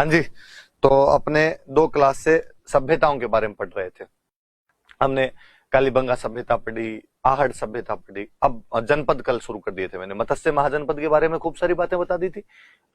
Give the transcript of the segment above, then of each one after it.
हाँ जी, तो अपने 2 क्लास से सभ्यताओं के बारे में पढ़ रहे थे। हमने कालीबंगा सभ्यता पढ़ी, आहड़ सभ्यता पढ़ी, अब जनपद कल शुरू कर दिए थे मैंने। मत्स्य महाजनपद के बारे में खूब सारी बातें बता दी थी।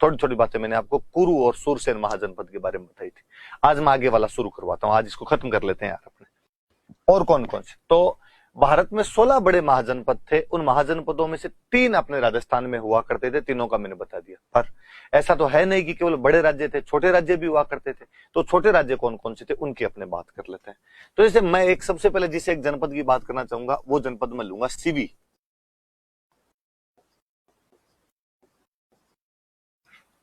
थोड़ी थोड़ी बातें मैंने आपको कुरु और सूरसेन महाजनपद के बारे में बताई थी। आज मैं आगे वाला शुरू करवाता हूँ, आज इसको खत्म कर लेते हैं यार अपने। और कौन कौन से, तो भारत में 16 बड़े महाजनपद थे। उन महाजनपदों में से 3 अपने राजस्थान में हुआ करते थे, तीनों का मैंने बता दिया। पर ऐसा तो है नहीं कि केवल बड़े राज्य थे, छोटे राज्य भी हुआ करते थे। तो छोटे राज्य कौन कौन से थे उनकी अपने बात कर लेते हैं। तो जैसे मैं एक सबसे पहले जिसे एक जनपद की बात करना चाहूंगा, वो जनपद मैं लूंगा सीवी।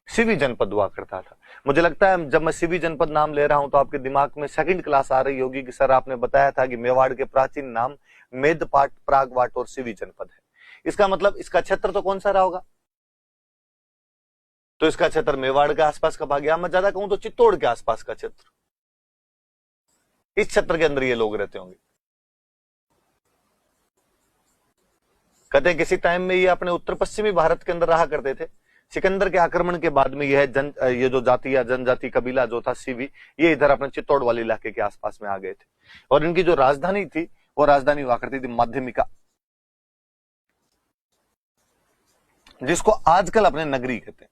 सीवी जनपद हुआ करता था। मुझे लगता है जब मैं सीवी जनपद नाम ले रहा हूं तो आपके दिमाग में सेकंड क्लास आ रही होगी कि सर आपने बताया था कि मेवाड़ के प्राचीन नाम मेदपाट, प्रागवाट और सीवी जनपद है। इसका मतलब इसका क्षेत्र तो कौन सा रहा होगा? तो इसका क्षेत्र मेवाड़ के आसपास का भाग, या मैं ज्यादा कहूं तो चित्तौड़ के आसपास का क्षेत्र, इस क्षेत्र के अंदर ये लोग रहते होंगे। कहते हैं किसी टाइम में ये अपने उत्तर पश्चिमी भारत के अंदर रहा करते थे। सिकंदर के आक्रमण के बाद में ये जो जाति या जनजाति कबीला जो था सीवी, ये इधर अपने चित्तौड़ वाले इलाके के आसपास में आ गए थे। और इनकी जो राजधानी थी वो राजधानी हुआ करती थी माध्यमिका, जिसको आजकल अपने नगरी कहते हैं।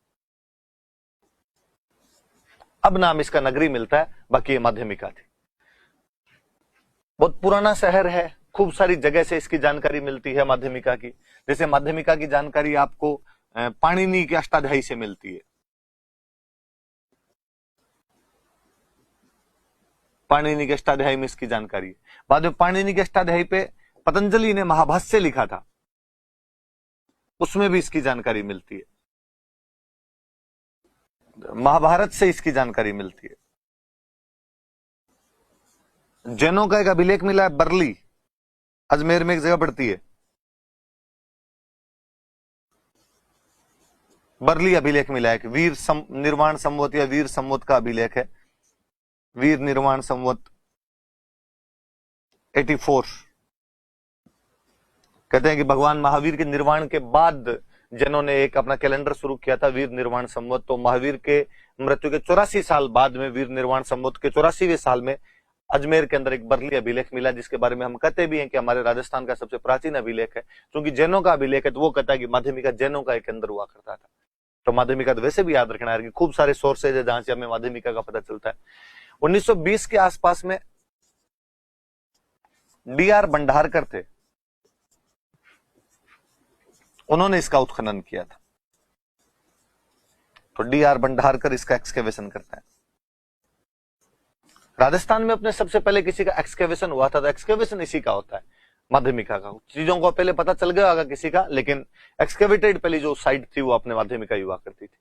अब नाम इसका नगरी मिलता है, बाकी ये माध्यमिका थी। बहुत पुराना शहर है, खूब सारी जगह से इसकी जानकारी मिलती है माध्यमिका की। जैसे माध्यमिका की जानकारी आपको पाणिनि के अष्टाध्यायी से मिलती है। पाणिनि के अष्टाध्यायी में इसकी जानकारी है। बाद में पाणिनि के अष्टाध्यायी पे पतंजलि ने महाभाष्य लिखा था, उसमें भी इसकी जानकारी मिलती है। महाभारत से इसकी जानकारी मिलती है। जैनों का एक अभिलेख मिला है बरली, अजमेर में एक जगह पड़ती है, बरली अभिलेख मिला है कि निर्वाण संवत या वीर संवत का अभिलेख है। वीर निर्वाण संवत 84। कहते हैं कि भगवान महावीर के निर्वाण के बाद जिन्होंने एक अपना कैलेंडर शुरू किया था वीर निर्वाण संवत, तो महावीर के मृत्यु के 84 साल बाद में वीर निर्वाण संवत के 84वें साल में अजमेर के अंदर एक बरली अभिलेख मिला, जिसके बारे में हम कहते भी हैं कि हमारे राजस्थान का सबसे प्राचीन अभिलेख है। क्योंकि जैनों का अभिलेख है तो वो कहता है कि माध्यमिका जैनों का एक अंदर हुआ करता था। तो माध्यमिका तो वैसे भी याद रखना है कि खूब सारे सोर्सेज है जहां से हमें माध्यमिका का पता चलता है। 1920 के आसपास में डी.आर. भंडारकर थे, उन्होंने इसका उत्खनन किया था। तो डी.आर. भंडारकर इसका एक्सकेवेशन करता है। राजस्थान में अपने सबसे पहले किसी का एक्सकेवेशन हुआ था, तो एक्सकेवेशन इसी का होता है, माध्यमिका का। चीजों को पहले पता चल गया होगा किसी का, लेकिन एक्सकेवेटेड पहली जो साइट थी वो अपने माध्यमिका ही हुआ करती थी।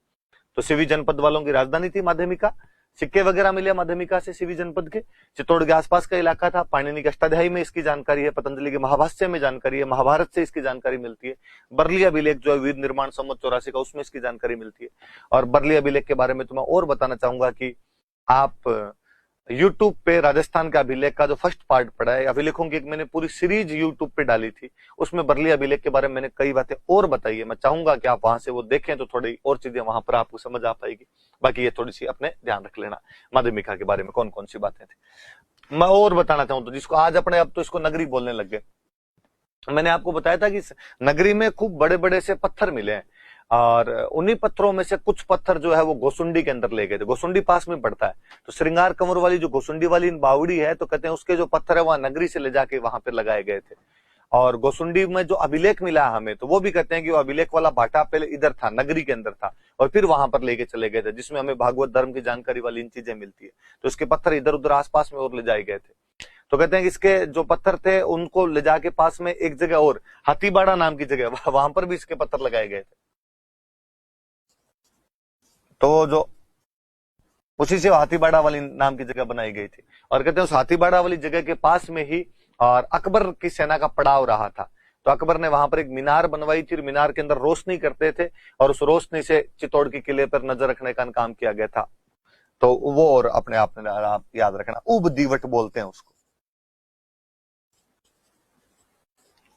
तो सीवी जनपद वालों की राजधानी थी माध्यमिका। सिक्के वगैरह मिले माध्यमिका से सीवी जनपद के। चित्तौड़ के आसपास का इलाका था। पाणिनि के अष्टाध्यायी में इसकी जानकारी है, पतंजलि के महाभाष्य में जानकारी है, महाभारत से इसकी जानकारी मिलती है। बरली अभिलेख जो है वीर निर्माण संवत 84 का, उसमें इसकी जानकारी मिलती है। और बरली अभिलेख के बारे में तो मैं और बताना चाहूंगा कि आप यूट्यूब पे राजस्थान का अभिलेख का जो फर्स्ट पार्ट पढ़ा है, अभिलेखों की एक मैंने पूरी सीरीज यूट्यूब पे डाली थी, उसमें बरली अभिलेख के बारे में मैंने कई बातें और बताई है। मैं चाहूंगा कि आप वहां से वो देखें तो थोड़ी और चीजें वहां पर आपको समझ आ पाएगी। बाकी ये थोड़ी सी अपने ध्यान रख लेना माध्यमिका के बारे में कौन कौन सी बातें थी। मैं और बताना चाहूँ तो जिसको आज अपने अब तो इसको नगरी बोलने लग गए। मैंने आपको बताया था कि नगरी में खूब बड़े बड़े से पत्थर मिले हैं, और उन्हीं पत्थरों में से कुछ पत्थर जो है वो गोसुंडी के अंदर ले गए थे। गोसुंडी पास में पड़ता है, तो श्रृंगार कंवर वाली जो गोसुंडी वाली बावड़ी है, तो कहते हैं उसके जो पत्थर है वहां नगरी से ले जाके वहां पर लगाए गए थे। और गोसुंडी में जो अभिलेख मिला हमें, तो वो भी कहते हैं कि वो अभिलेख वाला भाटा पहले इधर था, नगरी के अंदर था, और फिर वहां पर लेके चले गए थे, जिसमें हमें भागवत धर्म की जानकारी वाली इन चीजें मिलती है। तो इसके पत्थर इधर उधर आसपास में और ले जाए गए थे। तो कहते हैं कि इसके जो पत्थर थे उनको ले जाके पास में एक जगह और हाथीबाड़ा नाम की जगह, वहां पर भी इसके पत्थर लगाए गए थे। तो जो उसी से हाथीबाड़ा वाली नाम की जगह बनाई गई थी। और कहते हैं उस हाथीबाड़ा वाली जगह के पास में ही और अकबर की सेना का पड़ाव रहा था। तो अकबर ने वहां पर एक मीनार बनवाई थी, मीनार के अंदर रोशनी करते थे, और उस रोशनी से चित्तौड़ के किले पर नजर रखने का काम किया गया था। तो वो और अपने आप में आप याद रखना, उब दीवट बोलते हैं उसको।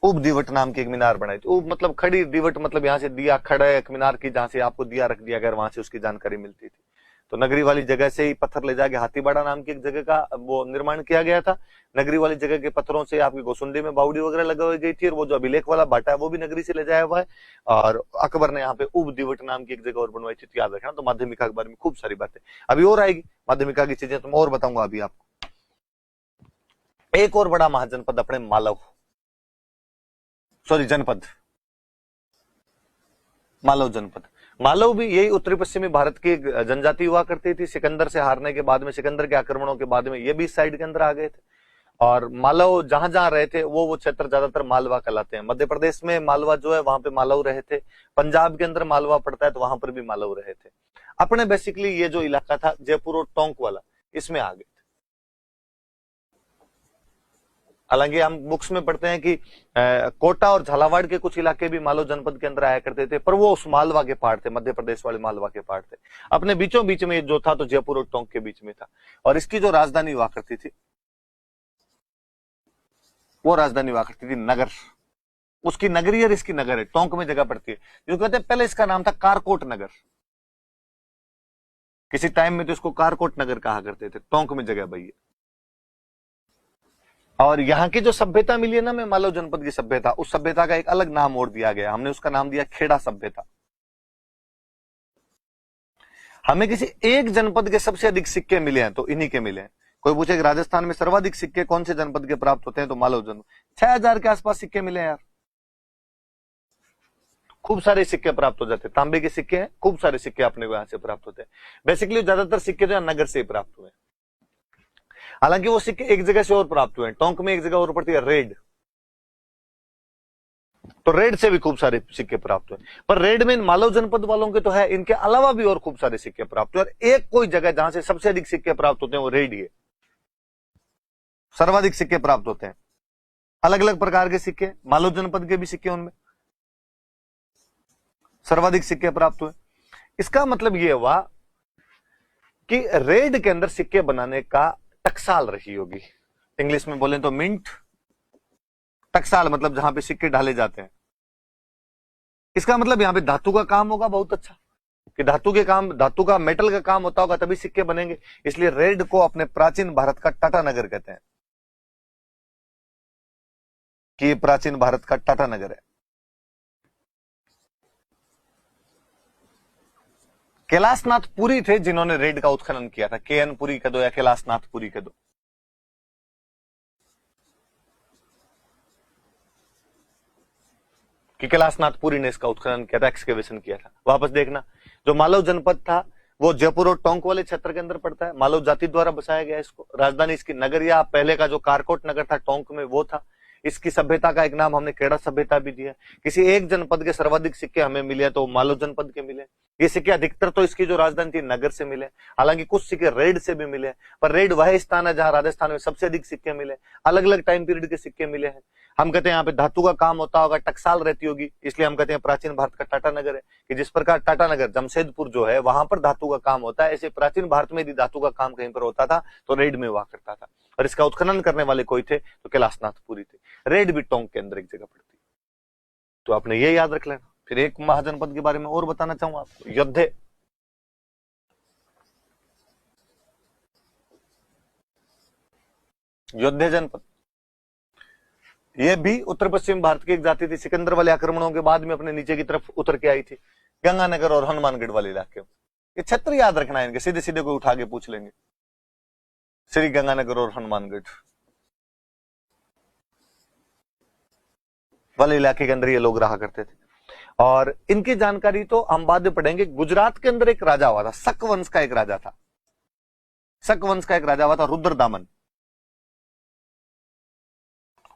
उब दीवट नाम की एक मीनार बनाई थी। उब मतलब खड़ी, दीवट मतलब यहाँ से दिया खड़ा एक मीनार की, जहां से आपको दिया रख दिया गया, वहां से उसकी जानकारी मिलती थी। तो नगरी वाली जगह से ही पत्थर ले जाके हाथीबाड़ा नाम की एक जगह का वो निर्माण किया गया था। नगरी वाली जगह के पत्थरों से आपकी गोसुंडी में बावड़ी वगैरह लगाई गई थी, और वो जो अभिलेख वाला बाटा है वो भी नगरी से ले जाया हुआ है। और अकबर ने यहाँ पे उब दिवट नाम की एक जगह और बनवाई थी, तो याद रखना। तो माध्यमिका के बारे में खूब सारी बातें अभी और आएगी, माध्यमिका की चीजें तो मैं और बताऊंगा अभी आपको। एक और बड़ा महाजनपद अपने मालव, सॉरी जनपद, मालव जनपद। मालव भी यही उत्तरी पश्चिमी भारत की जनजाति हुआ करती थी। सिकंदर से हारने के बाद में, सिकंदर के आक्रमणों के बाद में ये भी इस साइड के अंदर आ गए थे। और मालव जहां जहां रहे थे वो क्षेत्र ज्यादातर मालवा कहलाते हैं। मध्य प्रदेश में मालवा जो है वहां पे मालव रहे थे, पंजाब के अंदर मालवा पड़ता है तो वहां पर भी मालव रहे थे। अपने बेसिकली ये जो इलाका था जयपुर और टोंक वाला, इसमें आ गए। हालांकि हम बुक्स में पढ़ते हैं कि कोटा और झालावाड़ के कुछ इलाके भी मालव जनपद के अंदर आया करते थे, पर वो उस मालवा के पार्ट थे, मध्य प्रदेश वाले मालवा के पार्ट थे। अपने बीचों बीच में जो था तो जयपुर और टोंक के बीच में था। और इसकी जो राजधानी हुआ करती थी वो राजधानी हुआ करती थी नगर। उसकी नगरी और इसकी नगर है, टोंक में जगह पड़ती है। जो कहते हैं पहले इसका नाम था कारकोट नगर, किसी टाइम में तो इसको कारकोट नगर कहा करते थे। टोंक में जगह भाई है। और यहाँ की जो सभ्यता मिली है ना, में मालव जनपद की सभ्यता, उस सभ्यता का एक अलग नाम और दिया गया। हमने उसका नाम दिया खेड़ा सभ्यता। हमें किसी एक जनपद के सबसे अधिक सिक्के मिले हैं तो इन्हीं के मिले हैं। कोई पूछे कि राजस्थान में सर्वाधिक सिक्के कौन से जनपद के प्राप्त होते हैं, तो मालव जनपद। 6000 के आसपास सिक्के मिले हैं यार। खूब सारे सिक्के प्राप्त हो जाते हैं, तांबे के सिक्के हैं, खूब सारे सिक्के अपने को यहां से प्राप्त होते हैं। बेसिकली ज्यादातर सिक्के जो है नगर से ही प्राप्त हुए। हालांकि वो सिक्के एक जगह से और प्राप्त हुए हैं। टोंक में एक जगह और पड़ती है रेड, तो रेड से भी खूब सारे सिक्के प्राप्त हुए। पर रेड में मालव जनपद वालों के तो है, इनके अलावा भी और खूब सारे सिक्के प्राप्त हुए। और एक कोई जगह जहां से सबसे अधिक सिक्के प्राप्त होते हैं वो रेड ही है। सर्वाधिक सिक्के प्राप्त होते हैं, अलग अलग प्रकार के सिक्के, मालव जनपद के भी सिक्के, उनमें सर्वाधिक सिक्के प्राप्त हुए। इसका मतलब यह हुआ कि रेड के अंदर सिक्के बनाने का टकसाल रही होगी। इंग्लिश में बोलें तो मिंट। टकसाल मतलब जहां पे सिक्के ढाले जाते हैं। इसका मतलब यहां पे धातु का काम होगा बहुत अच्छा, कि धातु के काम, धातु का, मेटल का काम होता होगा तभी सिक्के बनेंगे। इसलिए रेड को अपने प्राचीन भारत का टाटा नगर कहते हैं, कि ये प्राचीन भारत का टाटा नगर है। कैलाशनाथ पुरी थे जिन्होंने रेड का उत्खनन किया था। केएन पुरी कह दो या कैलाशनाथ पुरी कह दो। कि कैलाशनाथ पुरी ने इसका उत्खनन किया था, एक्सकेवेशन किया था। वापस देखना, जो मालव जनपद था वो जयपुर और टोंक वाले क्षेत्र के अंदर पड़ता है। मालव जाति द्वारा बसाया गया इसको। राजधानी इसकी नगर, या पहले का जो कारकोट नगर था टोंक में वो था। इसकी सभ्यता का एक नाम हमने खेड़ा सभ्यता भी दिया। किसी एक जनपद के सर्वाधिक सिक्के हमें मिले तो मालव जनपद के मिले। ये सिक्के अधिकतर तो इसकी जो राजधानी थी नगर से मिले, हालांकि कुछ सिक्के रेड से भी मिले। पर रेड वह स्थान है जहां राजस्थान में सबसे अधिक सिक्के मिले। अलग अलग टाइम पीरियड के सिक्के मिले हैं। हम कहते हैं यहाँ पे धातु का काम होता होगा, टकसाल रहती होगी, इसलिए हम कहते हैं प्राचीन भारत का टाटा नगर है। कि जिस प्रकार टाटा नगर जमशेदपुर जो है वहां पर धातु का काम होता है, ऐसे प्राचीन भारत में यदि धातु का काम कहीं पर होता था तो रेड में हुआ करता था। और इसका उत्खनन करने वाले कोई थे तो कैलाशनाथ पुरी थे। रेड भी टोंक के अंदर एक जगह पड़ती। तो आपने ये याद रख लेना। फिर एक महाजनपद के बारे में और बताना चाहूंगा आपको, योद्धे। योद्धे जनपद, यह भी उत्तर पश्चिम भारत की एक जाति थी। सिकंदर वाले आक्रमणों के बाद में अपने नीचे की तरफ उतर के आई थी, गंगानगर और हनुमानगढ़ वाले इलाके में। ये क्षेत्र याद रखना है इनके, सीधे सीधे कोई उठा के पूछ लेंगे। श्री गंगानगर और हनुमानगढ़ वाले इलाके के अंदर ये लोग रहा करते थे। और इनकी जानकारी तो हम बाद में पढ़ेंगे। गुजरात के अंदर एक राजा हुआ था, शक वंश का एक राजा था। शक वंश का एक राजा हुआ था रुद्रदामन,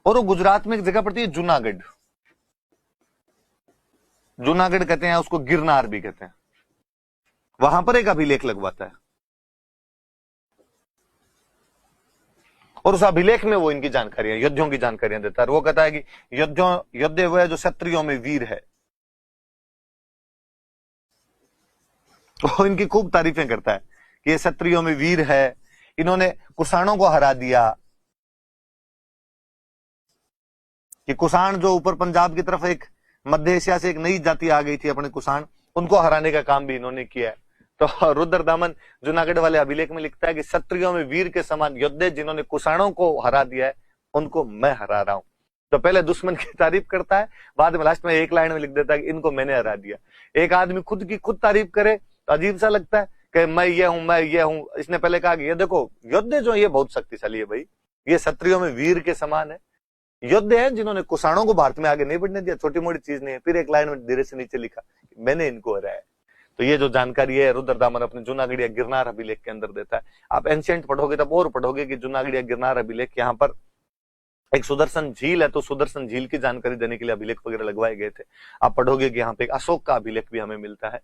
और वो गुजरात में एक जगह पड़ती है जूनागढ़। जूनागढ़ कहते हैं उसको, गिरनार भी कहते हैं। वहां पर एक अभिलेख लगवाता है, और उस अभिलेख में वो इनकी जानकारियां, योद्धियों की जानकारियां देता है। वो कहता है कि योद्धे हुए जो क्षत्रियों में वीर है, वो इनकी खूब तारीफें करता है कि ये क्षत्रियों में वीर है, इन्होंने कुषाणों को हरा दिया। कि कुषाण जो ऊपर पंजाब की तरफ एक मध्य एशिया से एक नई जाति आ गई थी अपने कुषाण, उनको हराने का काम भी इन्होंने किया है। तो रुद्रदामन जूनागढ़ वाले अभिलेख में लिखता है कि क्षत्रियों में वीर के समान योद्धे जिन्होंने कुषाणों को हरा दिया है, उनको मैं हरा रहा हूं। तो पहले दुश्मन की तारीफ करता है, बाद में लास्ट में एक लाइन में लिख देता है कि इनको मैंने हरा दिया। एक आदमी खुद की खुद तारीफ करे तो अजीब सा लगता है कि मैं ये हूं, मैं ये हूं। इसने पहले कहा कि ये देखो योद्धे जो ये बहुत शक्तिशाली है भाई, ये क्षत्रियों में वीर के समान है, योद्धे हैं जिन्होंने कुषाणों को भारत में आगे नहीं बढ़ने दिया, छोटी मोटी चीज नहीं है। फिर एक लाइन में धीरे से नीचे लिखा मैंने इनको हराया। तो ये जो जानकारी है रुद्रदामन अपने जूनागढ़िया गिरनार अभिलेख के अंदर देता है। आप एंशिएंट पढ़ोगे तब और पढ़ोगे कि जूनागढ़िया गिरनार अभिलेख, यहाँ पर एक सुदर्शन झील है, तो सुदर्शन झील की जानकारी देने के लिए अभिलेख वगैरह लगवाए गए थे। आप पढ़ोगे कि यहाँ पे एक अशोक का अभिलेख भी हमें मिलता है,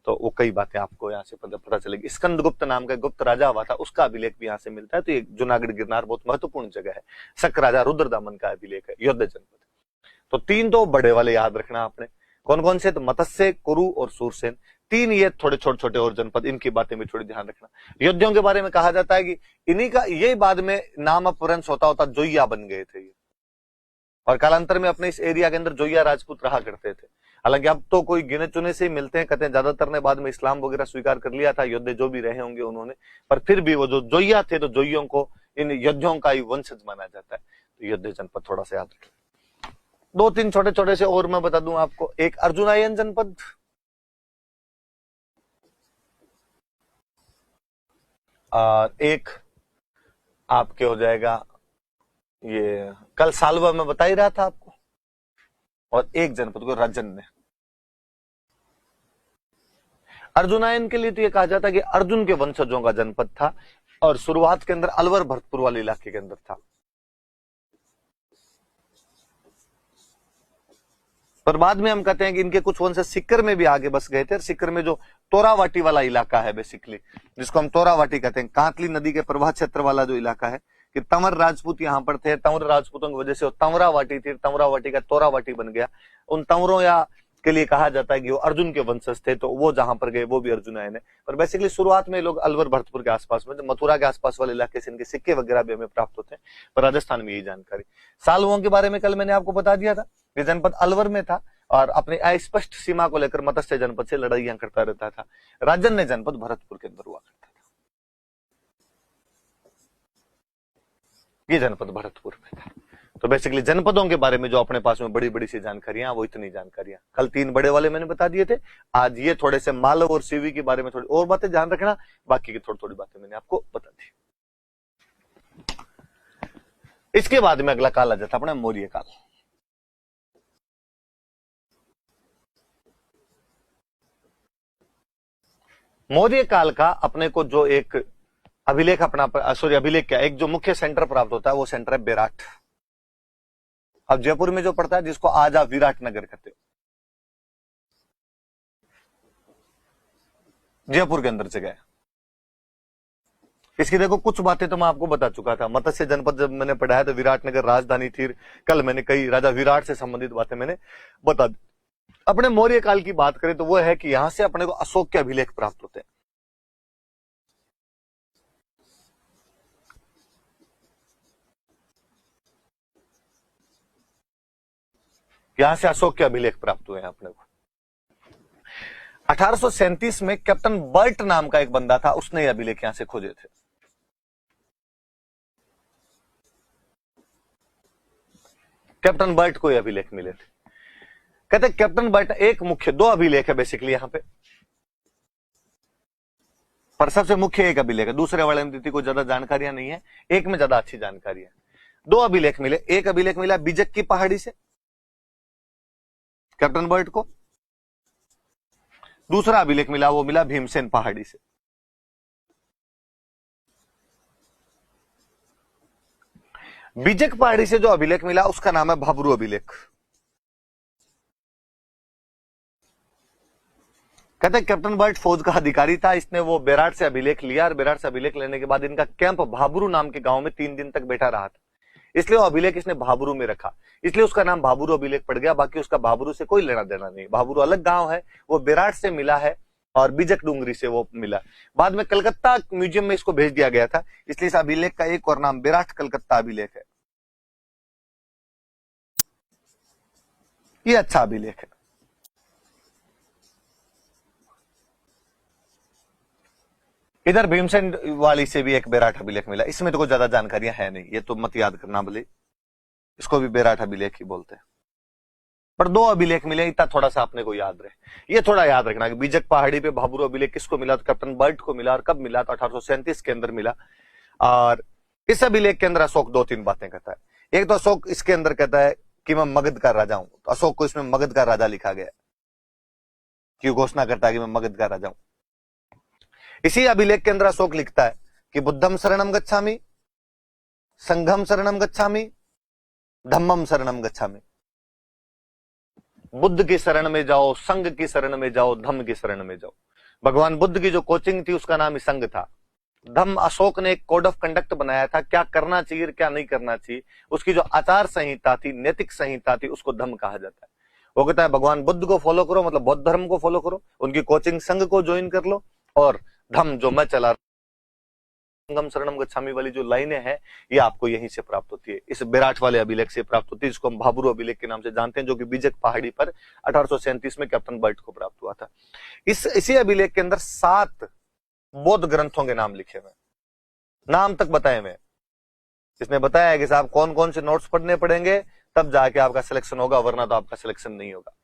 तो वो कई बातें आपको यहाँ से पता चलेगी। स्कंदगुप्त नाम का गुप्त राजा हुआ था, उसका अभिलेख भी यहाँ से मिलता है। तो ये जूनागढ़ गिरनार बहुत महत्वपूर्ण जगह है। शक राजा रुद्रदामन का अभिलेख है, योद्ध जनपद। तो तीन तो बड़े वाले याद रखना आपने, कौन कौन से? तो मत्स्य, कुरु और सूरसेन, तीन ये थोड़े छोटे छोटे और जनपद, इनकी बातें भी थोड़ी ध्यान रखना। योद्धियों के बारे में कहा जाता है कि इन्हीं का ये बाद में नाम अपभ्रंश होता होता जोइया बन गए थे ये, और कालांतर में अपने इस एरिया के अंदर जोइया राजपूत रहा करते थे। हालांकि अब तो कोई गिने चुने से ही मिलते हैं, कहते हैं ज्यादातर ने बाद में इस्लाम वगैरह स्वीकार कर लिया था, योद्धे जो भी रहे होंगे उन्होंने, पर फिर भी वो जो जोइया थे तो जोइयों को इन योद्धियों का ही वंशज माना जाता है। तो योद्धे जनपद थोड़ा सा याद रखें। दो तीन छोटे छोटे से और मैं बता दूं आपको। एक अर्जुनायन जनपद, एक आपके हो जाएगा ये कल सालवा में बता ही रहा था आपको, और एक जनपद को राजन ने। अर्जुनायन के लिए तो ये कहा जाता है कि अर्जुन के वंशजों का जनपद था, और शुरुआत के अंदर अलवर भरतपुर वाले इलाके के अंदर था, पर बाद में हम कहते हैं कि इनके कुछ वंशज सिक्कर में भी आगे बस गए थे। सिक्कर में जो तोरावाटी वाला इलाका है बेसिकली, जिसको हम तोरावाटी कहते हैं, कांतली नदी के प्रवाह क्षेत्र वाला जो इलाका है, कि तंवर राजपूत यहाँ पर थे। तंवर राजपूतों की वजह से तंवरावाटी थी, तंवरावाटी का तोरावाटी बन गया। उन तंवरों या के लिए कहा जाता है कि वो अर्जुन के वंशज थे, तो वो जहां पर गए वो भी अर्जुनायन है। पर बेसिकली शुरुआत में लोग अलवर भरतपुर के आसपास में, मथुरा के आसपास वाले इलाके से इनके सिक्के वगैरह भी हमें प्राप्त होते हैं, पर राजस्थान में यही जानकारी। सालवों के बारे में कल मैंने आपको बता दिया था, ये जनपद अलवर में था और अपनी अस्पष्ट सीमा को लेकर मत्स्य जनपद से लड़ाइयां करता रहता था। राजन ने जनपद भरतपुर के अंदर हुआ करता था, ये जनपद भरतपुर में था। तो बेसिकली जनपदों के बारे में जो अपने पास में बड़ी बड़ी सी जानकारियां, वो इतनी जानकारियां। कल तीन बड़े वाले मैंने बता दिए थे, आज ये थोड़े से मालव और सीवी के बारे में थोड़ी और बातें ध्यान रखना, बाकी की थोड़ी थोड़ी बातें मैंने आपको बता दी। इसके बाद में अगला काल आ जाता अपना मौर्य काल। मौर्य काल का अपने को जो एक अभिलेख अपना, सॉरी अभिलेख क्या, एक जो मुख्य सेंटर प्राप्त होता है वो सेंटर है बेराट। अब जयपुर में जो पड़ता है, जिसको आज आप विराट नगर कहते हो, जयपुर के अंदर जगह है। इसकी देखो कुछ बातें तो मैं आपको बता चुका था। मत्स्य जनपद जब मैंने पढ़ाया तो विराटनगर राजधानी थी। कल मैंने कई राजा विराट से संबंधित बातें मैंने बता दी। अपने मौर्य काल की बात करें तो वो है कि यहां से अपने को अशोक के अभिलेख प्राप्त होते हैं। यहां से अशोक के अभिलेख प्राप्त हुए हैं अपने को। 1837 में कैप्टन बर्ट नाम का एक बंदा था, उसने ये अभिलेख यहां से खोजे थे। कैप्टन बर्ट को ये अभिलेख मिले थे। कहते कैप्टन बर्ट एक मुख्य, दो अभिलेख है बेसिकली यहां पे, पर सबसे मुख्य एक अभिलेख है। दूसरे वाले में को ज्यादा जानकारियां नहीं है, एक में ज्यादा अच्छी जानकारी है। दो अभिलेख मिले, एक अभिलेख मिला बिजक की पहाड़ी से कैप्टन बर्ट को, दूसरा अभिलेख मिला वो मिला भीमसेन पहाड़ी से। बिजक पहाड़ी से जो अभिलेख मिला उसका नाम है भाबरू अभिलेख। कहते हैं कैप्टन बर्ट फौज का अधिकारी था, इसने वो बेराट से अभिलेख लिया, और बेराट से अभिलेख लेने के बाद इनका कैंप भाबरू नाम के गांव में 3 दिन तक बैठा रहा था, इसलिए वो अभिलेख इसने भाबरू में रखा, इसलिए उसका नाम भाबरू अभिलेख पड़ गया। बाकी उसका भाबरू से कोई लेना देना नहीं, भाबरू अलग गांव है, वो बेराट से मिला है और बिजक डूंगरी से वो मिला। बाद में कलकत्ता म्यूजियम में इसको भेज दिया गया था, इसलिए इस अभिलेख का एक और नाम बेराट कलकत्ता अभिलेख है। ये अच्छा अभिलेख है। इधर भीमसेन वाली से भी एक बेराट अभिलेख मिला, इसमें तो कोई ज्यादा जानकारियां है नहीं, ये तो मत याद करना भले, इसको भी बेराट अभिलेख ही बोलते हैं। पर 2 अभिलेख मिले, इतना थोड़ा सा अपने को याद रहे। ये थोड़ा याद रखना कि बीजक पहाड़ी पे भाबरू अभिलेख किसको मिला, तो कैप्टन बर्ट को मिला। और कब मिला, तो 1837 के अंदर मिला। और इस अभिलेख के अंदर अशोक 2-3 बातें कहता है। एक तो अशोक इसके अंदर कहता है कि मैं मगध का राजा हूं, तो अशोक को इसमें मगध का राजा लिखा गया, क्यों घोषणा करता है कि मैं मगध का राजा हूं। इसी अभिलेख के अंदर अशोक लिखता है कि बुद्धम शरणम गच्छामि, संघम शरणम गच्छामि, धम्मम शरणम गच्छामि। बुद्ध की शरण में जाओ, संघ की शरण में जाओ, धम्म की शरण में जाओ। भगवान बुद्ध की जो कोचिंग थी उसका नाम ही संघ था। धम्म, अशोक ने एक कोड ऑफ कंडक्ट बनाया था, क्या करना चाहिए क्या नहीं करना चाहिए, उसकी जो आचार संहिता थी, नैतिक संहिता थी, उसको धम्म कहा जाता है। वो कहता है भगवान बुद्ध को फॉलो करो, मतलब बौद्ध धर्म को फॉलो करो, उनकी कोचिंग संघ को ज्वाइन कर लो, और धम्म जो मैं चला संगम शरणम गच्छामि वाली जो लाइनें हैं, ये आपको यहीं से प्राप्त होती है, इस बेराट वाले अभिलेख से प्राप्त होती है, जिसको हम भाबरू अभिलेख के नाम से जानते हैं, जो कि बीजक पहाड़ी पर 1837 में कैप्टन बर्ट को प्राप्त हुआ था। इसी अभिलेख के अंदर 7 बौद्ध ग्रंथों के नाम लिखे हुए, नाम तक बताए हुए। इसने बताया है कि साहब कौन कौन से नोट्स पढ़ने पड़ेंगे, तब जाके आपका सिलेक्शन होगा, वरना तो आपका सिलेक्शन नहीं होगा।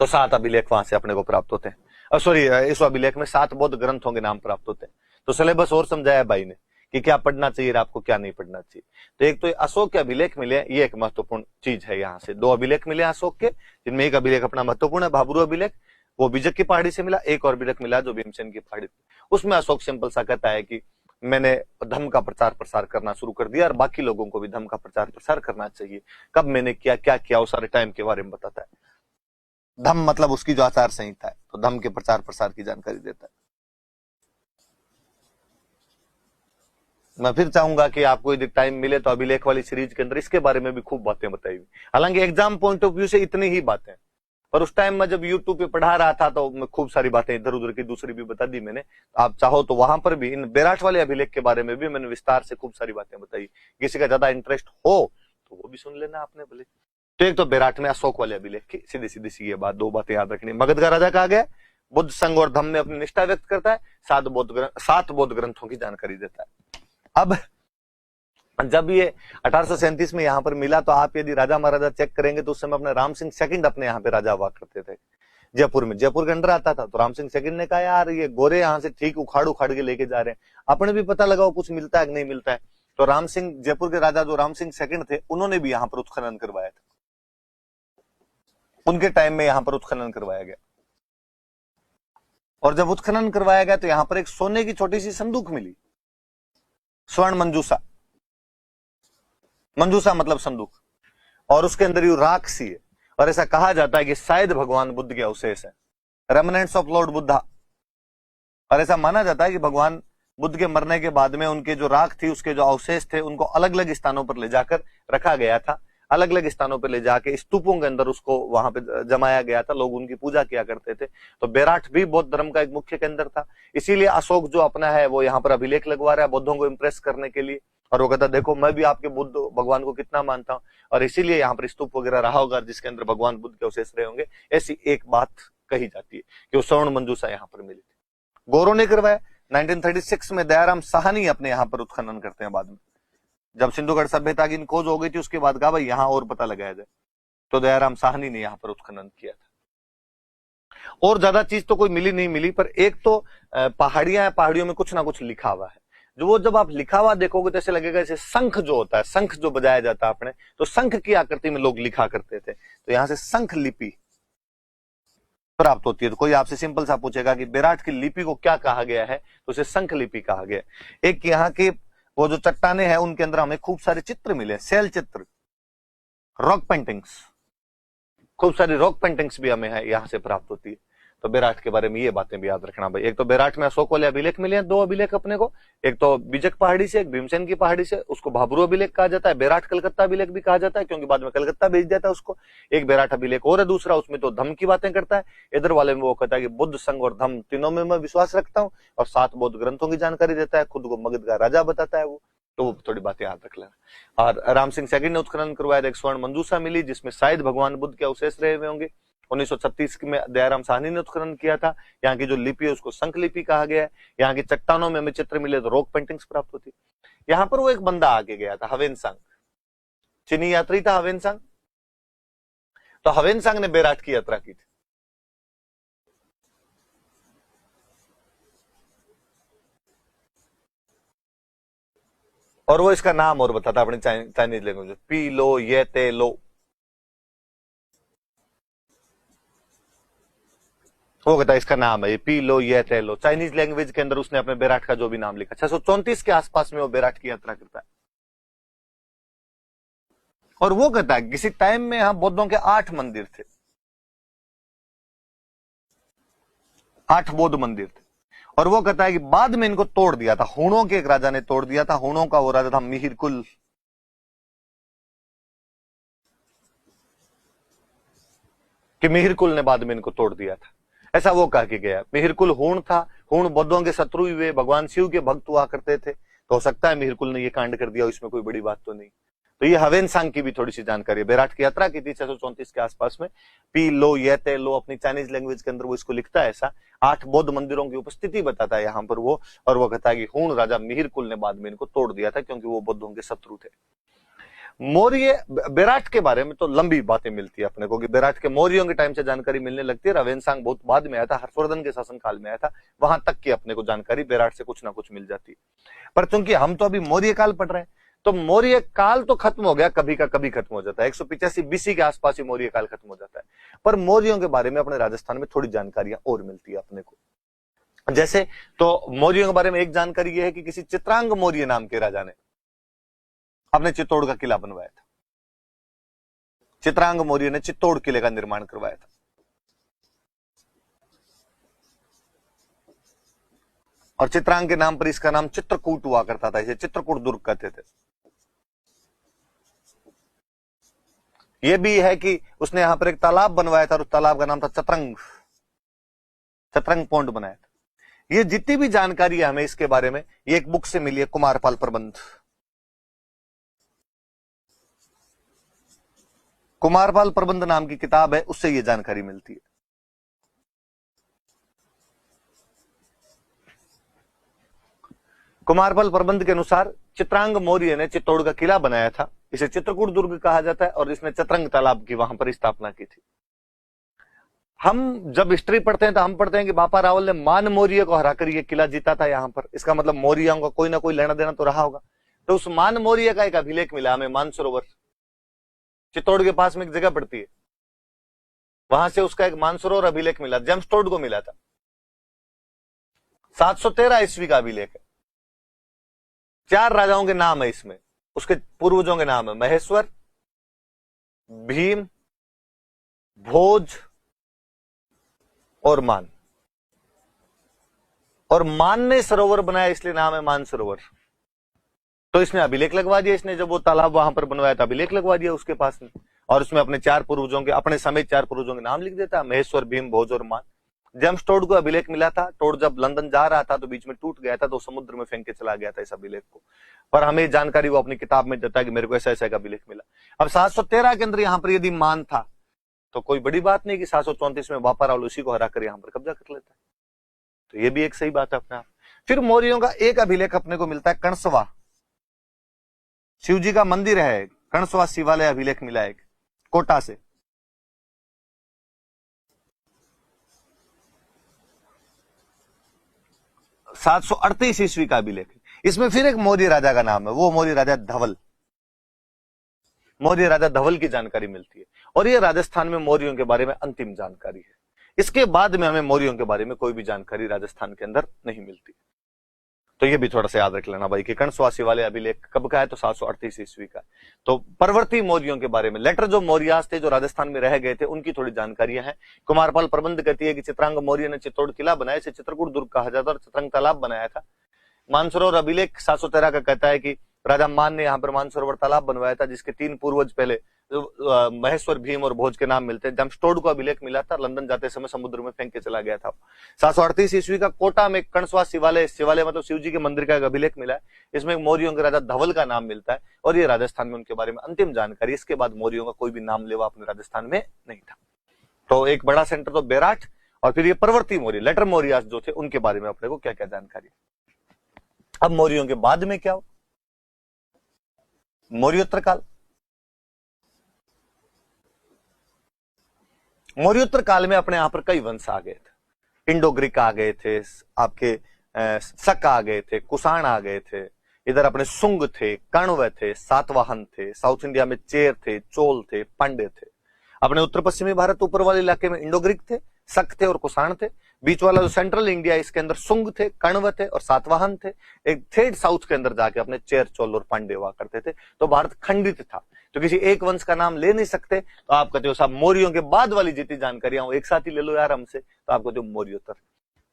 तो 7 अभिलेख वहां से अपने को प्राप्त होते हैं। सॉरी, इस अभिलेख में 7 बौद्ध ग्रंथों के नाम प्राप्त होते हैं। तो सिलेबस और समझाया भाई ने कि क्या पढ़ना चाहिए, आपको क्या नहीं पढ़ना चाहिए। तो एक तो अशोक के अभिलेख मिले, ये एक महत्वपूर्ण चीज है। यहाँ से 2 अभिलेख मिले अशोक के, जिनमें एक अभिलेख अपना महत्वपूर्ण है, भाबरू अभिलेख, वो बीजक की पहाड़ी से मिला। एक और अभिलेख मिला जो भीमसेन की पहाड़ी, उसमें अशोक सिंपल सा कहता है कि मैंने धर्म का प्रचार प्रसार करना शुरू कर दिया और बाकी लोगों को भी धर्म का प्रचार प्रसार करना चाहिए। कब मैंने किया, क्या किया, वो सारे टाइम के बारे में बताता है। धम्म मतलब उसकी जो आचार संहिता है, तो धम्म के प्रचार प्रसार की जानकारी देता है। मैं फिर चाहूंगा कि आपको यदि टाइम मिले तो अभिलेख वाली सीरीज के अंदर इसके बारे में भी खूब बातें बताई हुई। हालांकि एग्जाम पॉइंट ऑफ व्यू से इतनी ही बातें, पर उस टाइम में जब यूट्यूब पे पढ़ा रहा था तो मैं खूब सारी बातें इधर उधर की दूसरी भी बता दी मैंने। आप चाहो तो वहां पर भी इन बेराट वाले अभिलेख के बारे में भी मैंने विस्तार से खूब सारी बातें बताई। किसी का ज्यादा इंटरेस्ट हो तो वो भी सुन लेना आपने भले। तो एक तो बेराट में अशोक वाले अभिलेख की सीधी सीधी सी ये बात, 2 बातें याद रखनी। मगध का राजा कहा गया, बुद्ध संघ और धम्म में अपनी निष्ठा व्यक्त करता है, 7 बौद्ध ग्रंथों की जानकारी देता है। अब जब ये 1837 में यहाँ पर मिला, तो आप यदि राजा महाराजा चेक करेंगे तो उस समय अपने राम सिंह सेकंड अपने यहाँ पे राजा हुआ करते थे जयपुर में। जयपुर के अंदर आता था, तो राम सिंह सेकंड ने कहा यार ये गोरे यहाँ से ठीक उखाड़ उखाड़ के लेके जा रहे हैं, अपने भी पता लगाओ कुछ मिलता है कि नहीं मिलता है। तो राम सिंह, जयपुर के राजा जो राम सिंह सेकंड थे, उन्होंने भी यहाँ पर उत्खनन करवाया था। उनके टाइम में यहाँ पर उत्खनन करवाया गया, और जब उत्खनन करवाया गया तो यहाँ पर एक सोने की छोटी सी संदूक मिली, स्वर्ण मंजूसा। मंजूसा मतलब संदूक, और उसके अंदर यू राख सी है, और ऐसा कहा जाता है कि शायद भगवान बुद्ध के अवशेष है, रेमनेंट्स ऑफ लॉर्ड बुद्धा। और ऐसा माना जाता है कि भगवान बुद्ध के मरने के बाद में उनके जो राख थी, उसके जो अवशेष थे, उनको अलग अलग स्थानों पर ले जाकर रखा गया था। अलग अलग स्थानों पर ले जाके स्तूपों के अंदर उसको वहां पे जमाया गया था, लोग उनकी पूजा किया करते थे। तो बेराट भी बौद्ध धर्म का एक मुख्य केंद्र था। इसीलिए अशोक जो अपना है वो यहाँ पर अभिलेख लगवा रहा है बौद्धों को इंप्रेस करने के लिए, और वो कहता देखो मैं भी आपके बुद्ध भगवान को कितना मानता हूं, और इसीलिए यहाँ पर स्तूप वगैरह रहा होगा जिसके अंदर भगवान बुद्ध के अवशेष रहे होंगे। ऐसी एक बात कही जाती है कि वो स्वर्ण मंजूसा यहाँ पर मिली थी। गौरव ने करवाया 1936 में। दयाराम साहनी अपने यहाँ पर उत्खनन करते हैं बाद में, जब सिंधुगढ़ सभ्यता की खोज हो गई थी, उसके बाद कहा भाई यहाँ और पता लगाया जाए, तो दयाराम साहनी ने यहाँ पर उत्खनन किया था। और ज्यादा चीज तो कोई मिली नहीं मिली, पर एक तो पहाड़ियां हैं, पहाड़ियों में कुछ ना कुछ लिखा हुआ है। जो वो जब आप लिखा हुआ देखोगे तो ऐसे लगेगा जैसे शंख जो होता है, शंख जो बजाया जाता है अपने, तो शंख की आकृति में लोग लिखा करते थे। तो यहां से शंख लिपि प्राप्त होती है। तो कोई आपसे सिंपल सा पूछेगा कि बेराट की लिपि को क्या कहा गया है, तो उसे शंख लिपि कहा गया। एक यहाँ के वो जो चट्टाने हैं उनके अंदर हमें खूब सारे चित्र मिले, सेल चित्र, रॉक पेंटिंग्स, खूब सारी रॉक पेंटिंग्स भी हमें यहाँ से प्राप्त होती है। तो बेराट के बारे में ये बातें भी याद रखना भाई। एक तो बेराट में अशोक वाले अभिलेख मिले हैं, 2 अभिलेख अपने को, एक तो बीजक पहाड़ी से, एक भीमसेन की पहाड़ी से, उसको भाबरू अभिलेख कहा जाता है। बेराट कलकत्ता अभिलेख भी कहा जाता है क्योंकि बाद में कलकत्ता भेज दिया था उसको। एक बेराट अभिलेख और है दूसरा, उसमें तो धम्म की बातें करता है। इधर वाले में वो कहता है कि बुद्ध, संघ और धम्म तीनों में मैं विश्वास रखता हूँ, और 7 बौद्ध ग्रंथों की जानकारी देता है, खुद को मगध का राजा बताता है वो। तो वो थोड़ी बातें याद रख लेना। और राम सिंह सेकंड ने उत्खनन करवाया, एक स्वर्ण मंजूसा मिली जिसमें शायद भगवान बुद्ध के अवशेष रहे हुए होंगे, 1936 में दयाराम साहनी ने उत्खनन किया था। यहाँ की जो लिपि है उसको संख लिपि कहा गया है। यहाँ की चट्टानों में हमें चित्र मिले तो रॉक पेंटिंग्स प्राप्त होती। यहाँ पर वो एक बंदा आके गया था, हवेनसांग, चीनी यात्री था हवेनसांग। तो हवेनसांग ने बेराट की यात्रा की थी। और वो इसका नाम और बताता अपनी चाइनीज लैंग्वेज, पी लो ये ते लो। वो कहता है इसका नाम है पी लो ये ते लो। चाइनीज लैंग्वेज के अंदर उसने अपने बेराट का जो भी नाम लिखा। 634 के आसपास में वो बेराट की यात्रा करता है। और वो कहता है किसी टाइम में यहां बौद्धों के 8 मंदिर थे, 8 बौद्ध मंदिर थे। और वो कहता है कि बाद में इनको तोड़ दिया था, हुणों के एक राजा ने तोड़ दिया था। हुणों का वो राजा था मिहिरकुल। कि मिहिरकुल ने बाद में इनको तोड़ दिया था, ऐसा वो कह के गया। मिहिरकुल हुण था, हुण बौद्धों के शत्रु हुए, भगवान शिव के भक्त हुआ करते थे। तो हो सकता है मिहिरकुल ने ये कांड कर दिया, इसमें कोई बड़ी बात तो नहीं। तो ये हवेनसांग की भी थोड़ी सी जानकारी है। बेराट की यात्रा की थी 634 के आसपास में। पी लो ये ते लो अपनी चाइनीज लैंग्वेज के अंदर वो इसको लिखता है ऐसा। 8 बौद्ध मंदिरों की उपस्थिति बताता है यहाँ पर वो। और वो कहता है कि हुण राजा मिहिरकुल ने बाद में इनको तोड़ दिया था क्योंकि वो बौद्धों के शत्रु थे। मौर्य बेराट के बारे में तो लंबी बातें मिलती है अपने को कि बेराट के मौर्यों के टाइम से जानकारी मिलने लगती है। हवेनसांग बहुत बाद में आया था, हर्षवर्धन के शासनकाल में आया था। वहां तक की अपने को जानकारी बेराट से कुछ ना कुछ मिल जाती है। पर चूंकि हम तो अभी मौर्य काल पढ़ रहे हैं, तो मौर्य काल तो खत्म हो गया, कभी का कभी खत्म हो जाता है। 185 बीसी के आसपास ही मौर्य काल खत्म हो जाता है। पर मौर्यों के बारे में अपने राजस्थान में थोड़ी जानकारियां और मिलती है अपने को। जैसे तो मौर्यों के बारे में एक जानकारी यह है कि किसी चित्रांग मौर्य नाम के राजा ने अपने चित्तौड़ का किला बनवाया था। चित्रांग मौर्य ने चित्तौड़ किले का निर्माण करवाया था। और चित्रांग के नाम पर इसका नाम चित्रकूट हुआ करता था, इसे चित्रकूट दुर्ग कहते थे। यह भी है कि उसने यहां पर एक तालाब बनवाया था और उस तालाब का नाम था चतरंग, चतरंग पौंड बनाया था। ये जितनी भी जानकारी है हमें इसके बारे में, ये एक बुक से मिली है, कुमारपाल प्रबंध। कुमारपाल प्रबंध नाम की किताब है, उससे ये जानकारी मिलती है। कुमारपाल प्रबंध के अनुसार चित्रांग मौर्य ने चित्तौड़ का किला बनाया था, इसे चित्रकूट दुर्ग कहा जाता है। और इसने चतरंग तालाब की वहां पर स्थापना की थी। हम जब हिस्ट्री पढ़ते हैं तो हम पढ़ते हैं कि बापा रावल ने मान मौर्य को हराकर यह किला जीता था यहां पर। इसका मतलब मौर्यों का कोई ना कोई लेना देना तो रहा होगा। तो उस मान मौर्य का एक अभिलेख मिला हमें, मानसरोवर, चित्तौड़ के पास में एक जगह पड़ती है, वहां से उसका एक मानसरोवर अभिलेख मिला, जेम्सटोड को मिला था। 713 ईस्वी का अभिलेख है। 4 राजाओं के नाम है इसमें, उसके पूर्वजों के नाम है महेश्वर, भीम, भोज और मान। और मान ने सरोवर बनाया इसलिए नाम है मानसरोवर। तो इसने अभिलेख लगवा दिया, इसने जब वो तालाब वहां पर बनवाया था अभिलेख लगवा दिया उसके पास में। और उसमें अपने 4 पूर्वजों के, अपने समेत 4 पूर्वजों के नाम लिख देता, महेश्वर, भीम, भोज और मान। जेम्स टोड को अभिलेख मिला था। टोड जब लंदन जा रहा था तो बीच में टूट गया था, तो समुद्र में फेंक के चला गया था इस अभिलेख को। पर हमें जानकारी वो अपनी किताब में देता है कि मेरे को ऐसा ऐसा एक अभिलेख मिला। अब 713 के अंदर यहां पर यदि मान था तो कोई बड़ी बात नहीं कि 734 में बापा रावल उसी को हराकर यहां पर कब्जा कर लेता है। तो ये भी एक सही बात है अपने आप। फिर मौर्यों का एक अभिलेख अपने को मिलता है कणसवा, शिव जी का मंदिर है, कणसवा शिवालय अभिलेख मिला है कोटा से। सात सौ 38 ईस्वी का अभिलेख है। इसमें फिर एक मौर्य राजा का नाम है, वो मौर्य राजा धवल, मौर्य राजा धवल की जानकारी मिलती है। और ये राजस्थान में मौर्यों के बारे में अंतिम जानकारी है। इसके बाद में हमें मौर्यों के बारे में कोई भी जानकारी राजस्थान के अंदर नहीं मिलती। तो ये भी थोड़ा सा याद रख लेना भाई कि कणसवासी वाले अभिलेख कब का है, तो 738 ईस्वी का। तो परवर्ती मौर्यों के बारे में, लेटर जो मौर्यास थे जो राजस्थान में रह गए थे, उनकी थोड़ी जानकारियां हैं। कुमारपाल प्रबंध कहती है कि चित्रांग मौर्य ने चित्तौड़ किला बनाया, इसे चित्रकूट दुर्ग कहा जाता है, और चित्रंग तालाब बनाया था। मानसरोवर अभिलेख 713 का कहता है कि राजा मान ने यहाँ पर मानसरोवर तालाब बनवाया था, जिसके 3 पूर्वज पहले महेश्वर, भीम और भोज के नाम मिलते हैं। जेम्सटोड को अभिलेख मिला था, लंदन जाते समय समुद्र में फेंक के चला गया था। 738 ईस्वी का कोटा में कणसवा शिवालय, शिवालय मतलब शिव जी के मंदिर का एक अभिलेख मिला है। इसमें मौर्यों के राजा धवल का नाम मिलता है, और ये राजस्थान में उनके बारे में अंतिम जानकारी। इसके बाद मौर्यों का कोई भी नाम लेवा अपने राजस्थान में नहीं था। तो एक बड़ा सेंटर तो बेराट, और फिर ये परवर्ती मौर्य लेटर मौर्यास जो थे उनके बारे में अपने को क्या क्या जानकारी। अब मौर्यों के बाद में क्या हो, मौर्योत्तर काल। मौर्योत्तर काल में अपने यहां पर कई वंश आ गए थे, इंडो ग्रीक आ गए थे, आपके शक आ गए थे, कुषाण आ गए थे, इधर अपने सुंग थे, कण्व थे, सातवाहन थे, साउथ इंडिया में चेर थे, चोल थे, पांड्य थे। अपने उत्तर पश्चिमी भारत ऊपर वाले इलाके में इंडो ग्रीक थे, शक थे और कुषाण थे। बीच वाला जो सेंट्रल इंडिया इसके अंदर सुंग थे, कण्व थे और सातवाहन थे। एक थेड साउथ के अंदर जाके अपने चेर, चोल और पांड्य हुआ करते थे। तो भारत खंडित था, तो किसी एक वंश का नाम ले नहीं सकते, तो आप कहते हो साहब मौर्यों के बाद वाली जितनी जानकारियां हो एक साथ ही ले लो यार हमसे, तो आप कहते हो मौर्योत्तर।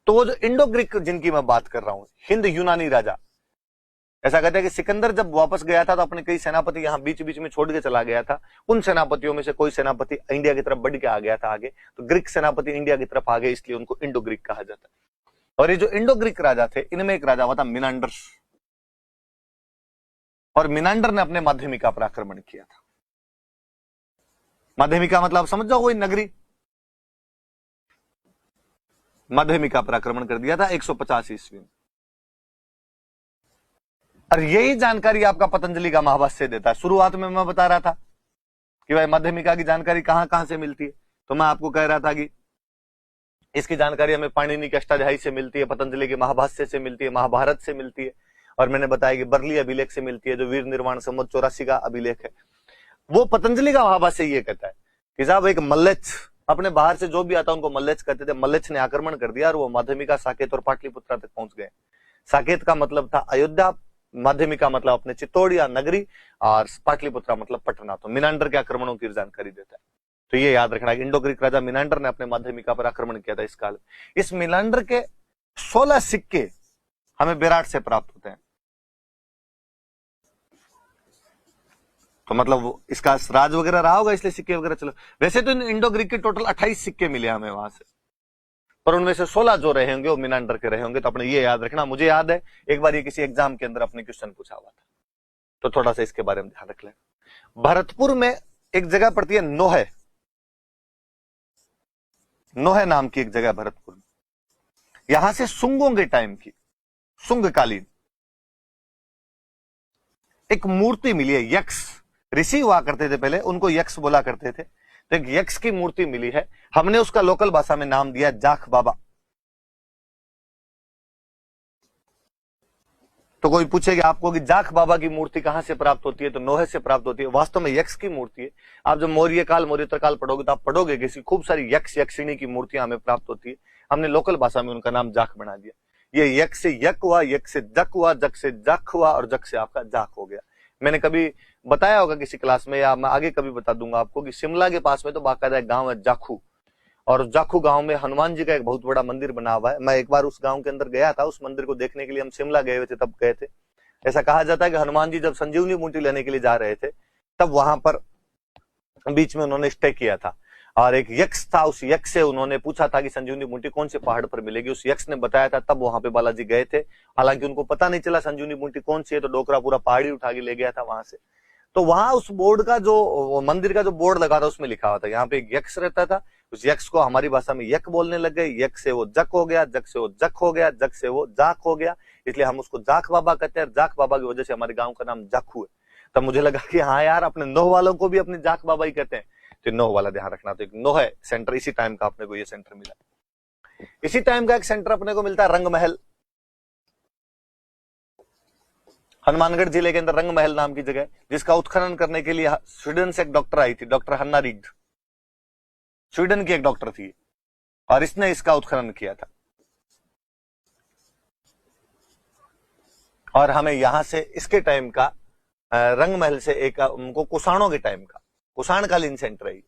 तो वो जो इंडो ग्रीक जिनकी मैं बात कर रहा हूं, हिंद यूनानी राजा, ऐसा कहते हैं कि सिकंदर जब वापस गया था तो अपने कई सेनापति यहां बीच बीच में छोड़ के चला गया था। उन सेनापतियों में से कोई सेनापति इंडिया की तरफ बढ़ के आ गया था आगे, तो ग्रीक सेनापति इंडिया की तरफ आ गए, इसलिए उनको इंडो ग्रीक कहा जाता है। और ये जो इंडो ग्रीक राजा थे, इनमें एक राजा हुआ था मिनांडर, और मिनांडर ने अपने माध्यमिका पर आक्रमण किया था। माध्यमिका मतलब समझ जाओ, कोई नगरी, माध्यमिका पर आक्रमण कर दिया था 150 ईस्वी में। और यही जानकारी आपका पतंजलि का महाभाष्य देता है। शुरुआत में मैं बता रहा था कि भाई माध्यमिका की जानकारी कहां कहां से मिलती है, तो मैं आपको कह रहा था कि इसकी जानकारी हमें पाणिनि के अष्टाध्यायी से मिलती है, पतंजलि के महाभाष्य से मिलती है, महाभारत से मिलती है, और मैंने बताया कि बरली अभिलेख से मिलती है, जो वीर निर्वाण संवत 84 का अभिलेख है। वो पतंजलि का महाभाष्य ये कहता है कि साहब एक मल्लेच्छ, अपने बाहर से जो भी आता उनको मल्लेच्छ कहते थे, मल्लेच्छ ने आक्रमण कर दिया और वो माध्यमिका, साकेत और पाटलिपुत्रा तक पहुंच गए। साकेत का मतलब था अयोध्या, माध्यमिका मतलब अपने चित्तौड़ नगरी, और पाटलिपुत्रा मतलब पटना। तो मिनांडर के आक्रमणों की जानकारी देता है। तो ये याद रखना कि इंडो ग्रीक राजा मिनांडर ने अपने माध्यमिका पर आक्रमण किया था इस काल में। इस मिनांडर के 16 सिक्के हमें बेराट से प्राप्त होते हैं। तो मतलब इसका राज वगैरह रहा होगा, इसलिए सिक्के वगैरह चलो। वैसे तो इंडो ग्रीक के टोटल 28 सिक्के मिले हमें वहां से, पर उनमें से 16 जो रहे होंगे वो मिनांडर के रहे होंगे। तो अपने ये याद रखना। मुझे याद है एक बार ये किसी एग्जाम के अंदर अपने क्वेश्चन पूछा हुआ था, तो थोड़ा सा इसके बारे में ध्यान रख लेना। भरतपुर में एक जगह पड़ती है नोहे, नोहे नाम की एक जगह भरतपुर में। यहां से सुंगों के टाइम की, सुंगकालीन एक मूर्ति मिली है। यक्ष ऋषि हुआ करते थे पहले, उनको यक्ष बोला करते थे। तो एक यक्ष की मूर्ति मिली है, हमने उसका लोकल भाषा में नाम दिया जाख बाबा। तो कोई पूछेगा आपको कि जाख बाबा की मूर्ति कहां से प्राप्त होती है, तो नोहे से प्राप्त होती है। वास्तव में यक्ष की मूर्ति है। आप जब मौर्य काल, मौर्योत्तर काल पढ़ोगे तो आप पढ़ोगे कि खूब सारी यक्ष यक्षिणी की मूर्तियां हमें प्राप्त होती है। हमने लोकल भाषा में उनका नाम जाख बना दिया। ये यक्ष से यक हुआ, यक से जक हुआ, जक से जक हुआ, और जक से आपका जाख हो गया। मैंने कभी बताया होगा किसी क्लास में, या मैं आगे कभी बता दूंगा आपको कि शिमला के पास में तो बाकायदा एक गांव है जाखू, और जाखू गांव में हनुमान जी का एक बहुत बड़ा मंदिर बना हुआ है। मैं एक बार उस गांव के अंदर गया था, उस मंदिर को देखने के लिए हम शिमला गए हुए थे, तब गए थे। ऐसा कहा जाता है कि हनुमान जी जब संजीवनी बूटी लेने के लिए जा रहे थे, तब वहां पर बीच में उन्होंने स्टे किया था, और एक यक्ष था। उस यक्ष से उन्होंने पूछा था कि संजीवनी बूटी कौन से पहाड़ पर मिलेगी, उस यक्ष ने बताया था, तब वहां पे बालाजी गए थे। हालांकि उनको पता नहीं चला संजीवनी बूटी कौन सी है, तो डोकरा पूरा पहाड़ी उठा के ले गया था वहां से। तो वहां उस बोर्ड का जो मंदिर का जो बोर्ड लगा था उसमें लिखा हुआ था यहाँ पे एक यक्ष रहता था। उस यक्ष को हमारी भाषा में यक बोलने लग गए, यक से वो जक हो गया, जक से वो जक हो गया, जक से वो जाक हो गया, इसलिए हम उसको जाक बाबा कहते हैं। जाक बाबा की वजह से हमारे गांव का नाम जाखू है। तब मुझे लगा कि हाँ यार, अपने नोह वालों को भी अपने जाक बाबा ही कहते हैं, तो नोह वाला ध्यान रखना। तो एक नोह है सेंटर, इसी टाइम का अपने को ये सेंटर मिला। इसी टाइम का एक सेंटर अपने को मिलता है रंग महल। हनुमानगढ़ जिले के अंदर रंग महल नाम की जगह, जिसका उत्खनन करने के लिए स्वीडन से एक डॉक्टर आई थी, डॉक्टर हन्ना रीड, स्वीडन की एक डॉक्टर थी, और इसने इसका उत्खनन किया था। और हमें यहां से इसके टाइम का रंग महल से एक उनको कुषाणों के टाइम का, कुषाणकालीन सेंटर है।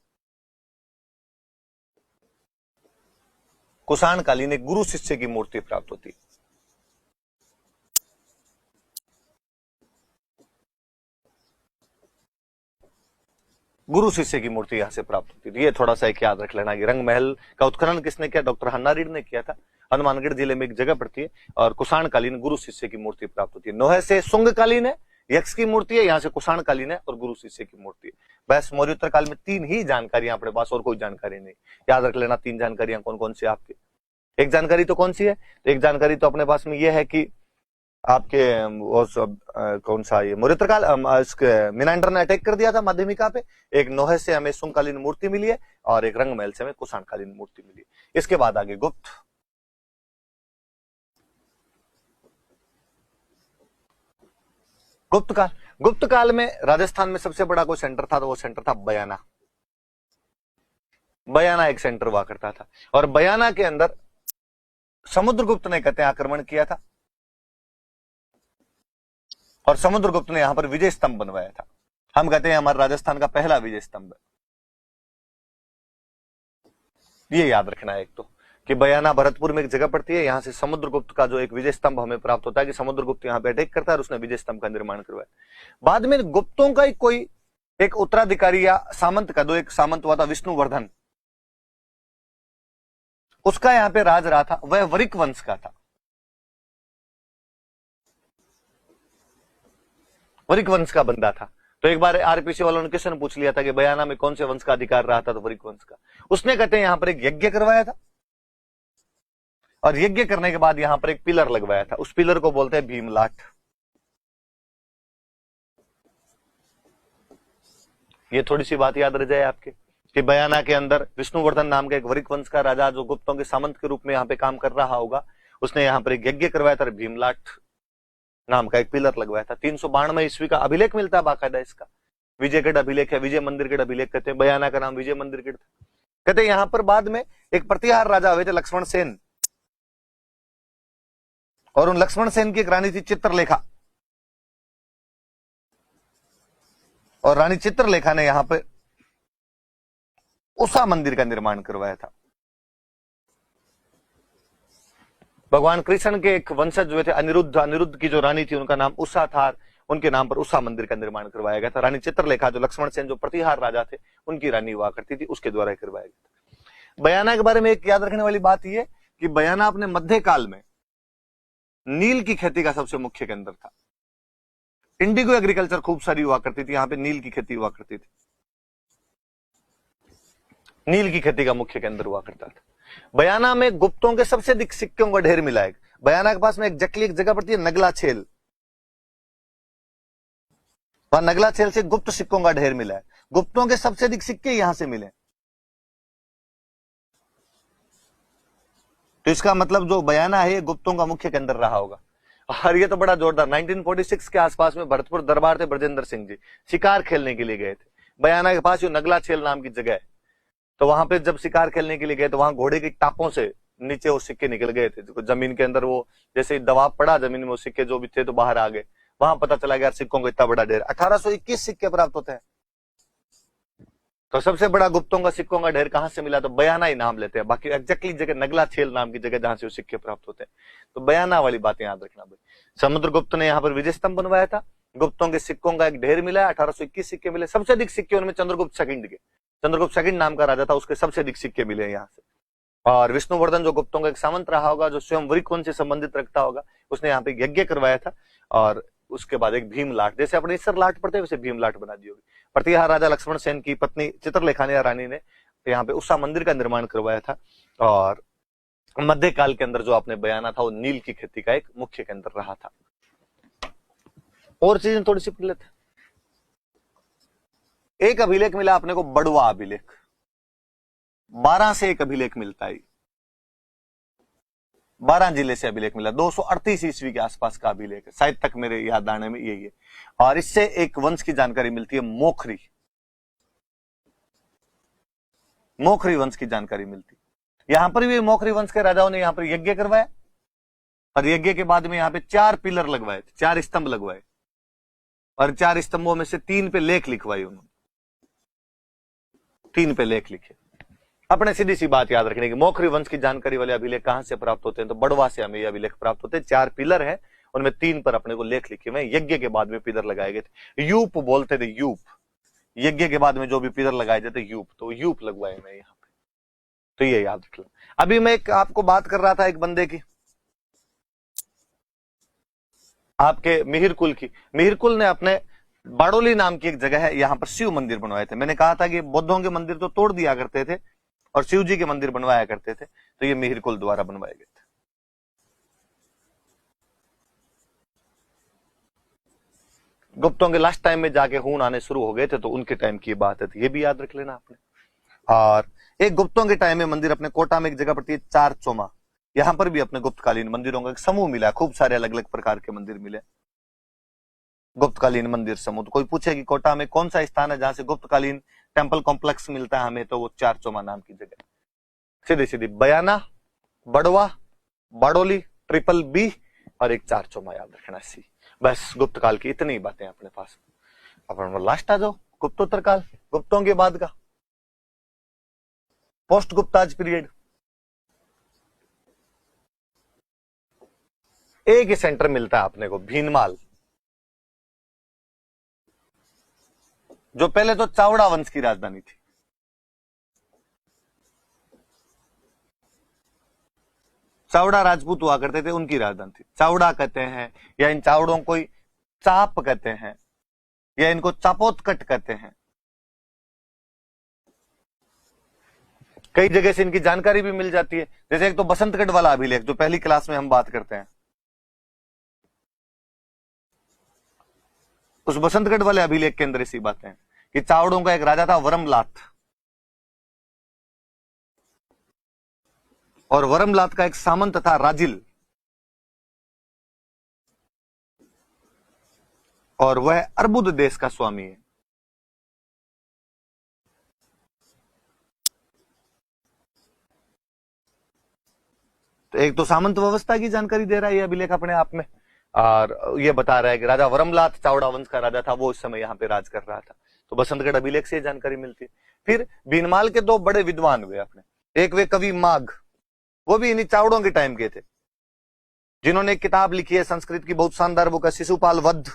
कुषाणकालीन एक गुरु शिष्य की मूर्ति प्राप्त होती है। गुरु शिष्य की मूर्ति यहां से प्राप्त होती थी। ये थोड़ा सा एक याद रख लेना कि रंग महल का उत्खनन किसने किया, डॉक्टर हन्ना रीड ने किया था। हनुमानगढ़ जिले में एक जगह पड़ती है, और कुषाणकालीन गुरु शिष्य की मूर्ति प्राप्त होती है। नोहे से सुंगकालीन है, यक्ष की मूर्ति है, यहाँ से कुषाण कालीन है और गुरु शिष्य की मूर्ति है। बस मौर्योत्तर काल में 3 ही जानकारियां अपने पास, और कोई जानकारी नहीं। याद रख लेना 3 जानकारियां कौन कौन सी आपके। एक जानकारी तो कौन सी है, तो एक जानकारी तो अपने पास में यह है कि आपके वो सब कौन सा ये मौर्योत्तर काल मिनांडर ने अटैक कर दिया था माध्यमिका पे। एक नोहे से हमें सुंगकालीन मूर्ति मिली है और एक रंगमहल से हमें कुषाणकालीन मूर्ति मिली है। इसके बाद आगे गुप्त काल। गुप्त काल में राजस्थान में सबसे बड़ा कोई सेंटर था तो वो सेंटर था बयाना। बयाना एक सेंटर हुआ करता था और बयाना के अंदर समुद्रगुप्त ने कहते हैं आक्रमण किया था और समुद्रगुप्त ने यहां पर विजय स्तंभ बनवाया था। हम कहते हैं हमारे राजस्थान का पहला विजय स्तंभ है। ये याद रखना है एक तो कि बयाना भरतपुर में एक जगह पड़ती है, यहां से समुद्रगुप्त का जो एक विजय स्तंभ हमें प्राप्त होता है कि समुद्रगुप्त यहां पे अटैक करता है और उसने विजय स्तंभ का निर्माण करवाया। बाद में गुप्तों का कोई एक उत्तराधिकारी या सामंत का, दो एक सामंत हुआ था विष्णुवर्धन, उसका यहां पे राज रहा था, वह वरिक वंश का था। वरिक वंश का बंदा था। तो एक बार आरपीसी वालों ने किसी ने पूछ लिया था कि बयाना में कौन से वंश का अधिकार रहा था, तो वरिक वंश का। उसने कहते हैं यहां पर एक यज्ञ करवाया था और यज्ञ करने के बाद यहां पर एक पिलर लगवाया था। उस पिलर को बोलते हैं भीमलाट। ये थोड़ी सी बात याद रह जाए आपके कि बयाना के अंदर विष्णुवर्धन नाम का एक वरिक वंश का राजा जो गुप्तों के सामंत के रूप में यहां पे काम कर रहा होगा, उसने यहां पर एक यज्ञ करवाया था और भीमलाट नाम का एक पिलर लगवाया था। 392 ईस्वी का अभिलेख मिलता है बाकायदा इसका, विजयगढ़ अभिलेख है, विजय मंदिर गढ़ अभिलेख कहते हैं। बयाना का नाम विजय मंदिर गढ़ था। कहते हैं यहां पर बाद में एक प्रतिहार राजा हुए थे लक्ष्मण सेन, और उन लक्ष्मण सेन की एक रानी थी चित्रलेखा, और रानी चित्रलेखा ने यहां पे उषा मंदिर का निर्माण करवाया था। भगवान कृष्ण के एक वंशज हुए थे अनिरुद्ध, अनिरुद्ध की जो रानी थी उनका नाम उषा था, उनके नाम पर उषा मंदिर का निर्माण करवाया गया था। रानी चित्रलेखा जो लक्ष्मण सेन जो प्रतिहार राजा थे उनकी रानी हुआ करती थी, उसके द्वारा करवाया गया था। बयाना के बारे में एक याद रखने वाली बात यह कि बयाना अपने मध्य काल में नील की खेती का सबसे मुख्य केंद्र था। इंडिगो एग्रीकल्चर खूब सारी हुआ करती थी, यहां पे नील की खेती हुआ करती थी। नील की खेती का मुख्य केंद्र हुआ करता था। बयाना में गुप्तों के सबसे अधिक सिक्कों का ढेर मिला है। बयाना के पास में एक जकली एक जगह पड़ती है नगला छेल, वहां नगला छेल से गुप्त सिक्कों का ढेर मिला है। गुप्तों के सबसे अधिक सिक्के यहां से मिले। तो इसका मतलब जो बयाना है गुप्तों का मुख्य केंद्र रहा होगा। और ये तो बड़ा जोरदार 1946 के आसपास में भरतपुर दरबार थे ब्रजेंद्र सिंह जी, शिकार खेलने के लिए गए थे। बयाना के पास जो नगला छेल नाम की जगह है, तो वहां पे जब शिकार खेलने के लिए गए तो वहां घोड़े की टापों से नीचे वो सिक्के निकल गए थे। जमीन के अंदर वो जैसे दबाव पड़ा जमीन में, वो सिक्के जो भी थे तो बाहर आ गए। वहां पता चला गया सिक्कों को इतना बड़ा ढेर 1821 सिक्के प्राप्त होते हैं। तो सबसे बड़ा गुप्तों का सिक्कों का ढेर कहां से मिला, तो बयाना ही नाम लेते हैं। बाकी एग्जैक्टली जगह नगला छेल नाम की जगह जहां से वो सिक्के प्राप्त होते हैं। तो बयाना वाली बातें याद रखना भाई। समुद्रगुप्त ने यहाँ पर विजय स्तंभ बनवाया था, गुप्तों के सिक्कों का एक ढेर मिला है, 1821 सिक्के मिले। सबसे अधिक सिक्के उनमें चंद्रगुप्त सेकंड के, चंद्रगुप्त सेकंड नाम का राजा था, उसके सबसे अधिक सिक्के मिले यहाँ से। और विष्णुवर्धन जो गुप्तों का एक सामंत रहा होगा, जो स्वयं वरिक वंश से संबंधित रखता होगा, उसने यहाँ पे यज्ञ करवाया था। और उसके बाद एक भीमलाट, जैसे अपने ईसर लाट पड़ते वैसे भीमलाट बना दी होगी। प्रतिहार राजा लक्ष्मण सेन की पत्नी चित्रलेखा ने रानी ने यहाँ पे उषा मंदिर का निर्माण करवाया था। और मध्यकाल के अंदर जो आपने बयाना था वो नील की खेती का एक मुख्य केंद्र रहा था। और चीजें थोड़ी सी पढ़ लेते। एक अभिलेख मिला अपने को बड़वा अभिलेख, 12 से एक अभिलेख मिलता है। 12 जिले से अभिलेख मिला, 238 ईस्वी के आसपास का अभिलेख है, शायद तक मेरे याद आने में यही है। और इससे एक वंश की जानकारी मिलती है, मोखरी। मोखरी वंश की जानकारी मिलती है। यहां पर भी मोखरी वंश के राजाओं ने यहां पर यज्ञ करवाया और यज्ञ के बाद में यहां पे 4 पिलर लगवाए थे, 4 स्तंभ लगवाए और 4 स्तंभों में से 3 पे लेख लिखवाए उन्होंने, 3 पे लेख लिखे। अपने सीधी सी बात याद रखने की, मोखरी वंश की जानकारी वाले अभिलेख कहां से प्राप्त होते हैं, तो बड़वा से हमें ये अभिलेख प्राप्त होते हैं। 4 पिलर है, उनमें 3 पर अपने को लेख लिखे हुए। यज्ञ के बाद में पिलर लगाए गए थे, यूप बोलते थे, यूप। यज्ञ के बाद में जो भी पिलर लगाए जाते यूप, तो यूप लगवाए मैं यहाँ पे, तो ये याद रख लो। अभी मैं आपको बात कर रहा था एक बंदे की, आपके मिहिर कुल की। मिहिर कुल ने अपने बाड़ोली नाम की एक जगह है, यहां पर शिव मंदिर बनवाए थे। मैंने कहा था कि बौद्धों के मंदिर तो तोड़ दिया करते थे और शिव जी के मंदिर बनवाया करते थे, तो ये मिहिर कुल द्वारा बनवाए गए थे। गुप्तों के लास्ट टाइम में जाके खून आने शुरू हो गए थे, तो उनके टाइम की बात है, तो ये भी याद रख लेना आपने। और एक गुप्तों के टाइम में मंदिर अपने कोटा में एक जगह पड़ती है चार चोमा, यहां पर भी अपने गुप्तकालीन मंदिरों का एक समूह मिला, खूब सारे अलग अलग प्रकार के मंदिर मिले, गुप्तकालीन मंदिर समूह। तो कोई पूछे कि कोटा में कौन सा स्थान है जहां से गुप्तकालीन टेम्पल कॉम्प्लेक्स मिलता है हमें, तो वो चार चोमा नाम की जगह। सीधी सीधी बयाना, बड़वा, बाड़ोली, ट्रिपल बी और एक चार चोमा याद रखना सी। बस गुप्त काल की इतनी बातें अपने पास। अपन लास्ट आ जाओ, गुप्तोत्तर काल, गुप्तों के बाद का पोस्ट गुप्ताज पीरियड। एक ही सेंटर मिलता है अपने को, भीनमाल, जो पहले तो चावड़ा वंश की राजधानी थी। चावड़ा राजपूत हुआ करते थे, उनकी राजधानी थी। चावड़ा कहते हैं, या इन चावड़ों को चाप कहते हैं, या इनको चापोतकट कहते हैं। कई जगह से इनकी जानकारी भी मिल जाती है, जैसे एक तो बसंतगढ़ वाला अभिलेख जो पहली क्लास में हम बात करते हैं, उस बसंतगढ़ वाले अभिलेख के अंदर इसी बातें हैं कि चावड़ों का एक राजा था वरमलात, और वरमलात का एक सामंत था राजिल, और वह अर्बुद देश का स्वामी है। तो एक तो सामंत व्यवस्था की जानकारी दे रहा है ये अभिलेख अपने आप में, और ये बता रहा है कि राजा वरमलात चावड़ा वंश का राजा था, वो इस समय यहाँ पे राज कर रहा था। तो बसंतगढ़ अभिलेख से जानकारी मिलती है। फिर भीनमाल के दो बड़े विद्वान हुए अपने, एक वे कवि माघ, वो भी इन्हीं चावड़ों के टाइम के थे, जिन्होंने एक किताब लिखी है संस्कृत की, बहुत शानदार बुक है, शिशुपाल वध,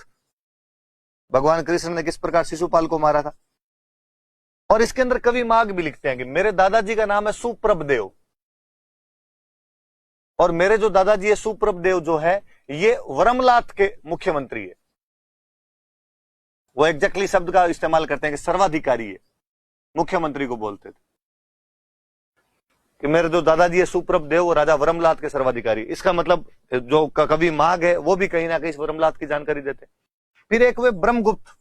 भगवान कृष्ण ने किस प्रकार शिशुपाल को मारा था। और इसके अंदर कवि माघ भी लिखते हैं कि मेरे दादाजी का नाम है सुप्रभदेव, और मेरे जो दादाजी है सुप्रभदेव जो है, ये वरमलात के मुख्यमंत्री है। वो एग्जैक्टली शब्द का इस्तेमाल करते हैं कि सर्वाधिकारी है, मुख्यमंत्री को बोलते थे कि मेरे जो दादाजी है सुप्रभदेव और राजा वरमलात के सर्वाधिकारी। इसका मतलब जो कवि माघ है वो भी कहीं ना कहीं वरमलात की जानकारी देते। फिर एक वे ब्रह्मगुप्त,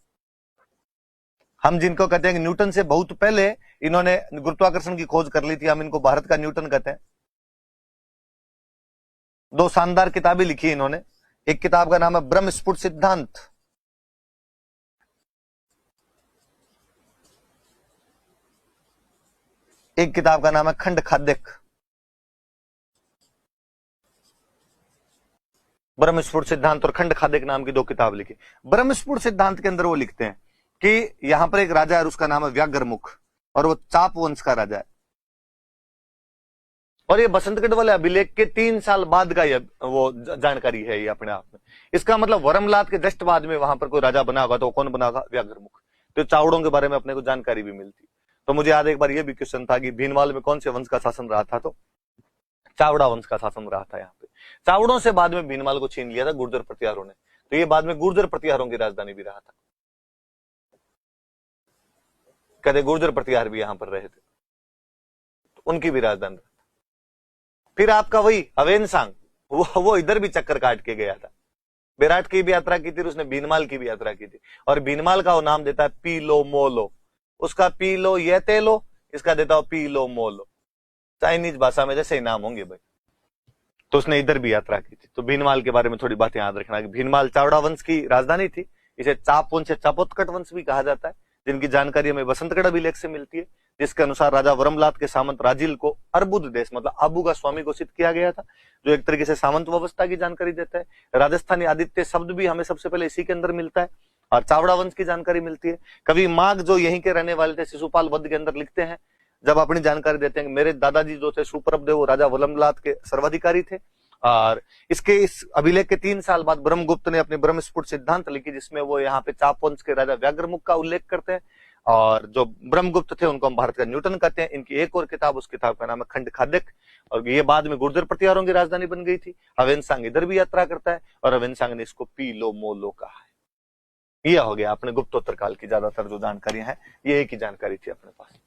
हम जिनको कहते हैं कि न्यूटन से बहुत पहले इन्होंने गुरुत्वाकर्षण की खोज कर ली थी, हम इनको भारत का न्यूटन कहते हैं। दो शानदार किताबें लिखी इन्होंने, एक किताब का नाम है ब्रह्म स्फुट सिद्धांत, एक किताब का नाम है खंड खाद्यक। ब्रह्मस्फुट सिद्धांत और खंड खाद्यक नाम की दो किताब लिखी। ब्रह्मस्फुट सिद्धांत के अंदर वो लिखते हैं कि यहां पर एक राजा है, उसका नाम है व्याघ्रमुख, और वो चाप वंश का राजा है। और ये बसंतगढ़ वाले अभिलेख के 3 साल बाद का वो जानकारी है ये अपने आप में। इसका मतलब वरमलात के जस्ट बाद में वहां पर कोई राजा बना होगा, तो कौन बना होगा? व्याघ्रमुख। तो चावड़ों के बारे में अपने को जानकारी भी मिलती। तो मुझे याद एक बार ये भी क्वेश्चन था कि भीनमाल में कौन से वंश का शासन रहा था, तो चावड़ा वंश का शासन रहा था यहाँ पे। चावड़ों से बाद में भीनमाल को छीन लिया था गुर्जर प्रतिहारों ने, तो ये बाद में गुर्जर प्रतिहारों की राजधानी भी रहा था। कहते गुर्जर प्रतिहार भी यहां पर रहे थे, तो उनकी भी राजधानी। फिर आपका वही अवेनसांग, वो इधर भी चक्कर काट के गया था, विराट की भी यात्रा की थी, उसने भीनमाल की भी यात्रा की थी। और भीनमाल का वो नाम देता है पीलो मोलो, उसका पीलो ये तेलो, इसका देता हो पीलो मोलो। चाइनीज भाषा में जैसे ही नाम होंगे भाई, तो उसने इधर भी यात्रा की थी। तो भीनमाल के बारे में थोड़ी बातें याद रखना कि भीनमाल चावड़ा वंश की राजधानी थी। इसे चाप वंश, चापोतकट वंश भी कहा जाता है, जिनकी जानकारी हमें बसंतगढ़ अभिलेख से मिलती है, जिसके अनुसार राजा वरमलात के सामंत राजिल को अर्बुद देश मतलब आबू का स्वामी घोषित किया गया था, जो एक तरीके से सामंत व्यवस्था की जानकारी देता है। राजस्थानी आदित्य शब्द भी हमें सबसे पहले इसी के अंदर मिलता है, और चावड़ा वंश की जानकारी मिलती है। कवि माघ जो यहीं के रहने वाले थे, शिशुपाल वध के अंदर लिखते हैं, जब अपनी जानकारी देते हैं कि मेरे दादाजी जो थे सुप्रभदेव वो राजा वरमलात के सर्वाधिकारी थे। और इस अभिलेख के 3 साल बाद ब्रह्मगुप्त ने अपने ब्रह्मस्फुट सिद्धांत लिखी, जिसमें वो यहाँ पे चाप वंश के राजा व्याघ्रमुख का उल्लेख करते हैं। और जो ब्रह्मगुप्त थे उनको हम भारत का न्यूटन कहते हैं। इनकी एक और किताब, उस किताब का नाम है खंड खाद्यक, और ये बाद में गुर्जर प्रतिहारों की राजधानी बन गई थी। हवेनसांग इधर भी यात्रा करता है और हवेनसांग ने इसको पीलो मोलो कहा है। यह हो गया अपने गुप्तोत्तर काल की ज्यादातर जो जानकारियां हैं, ये एक ही जानकारी थी अपने पास।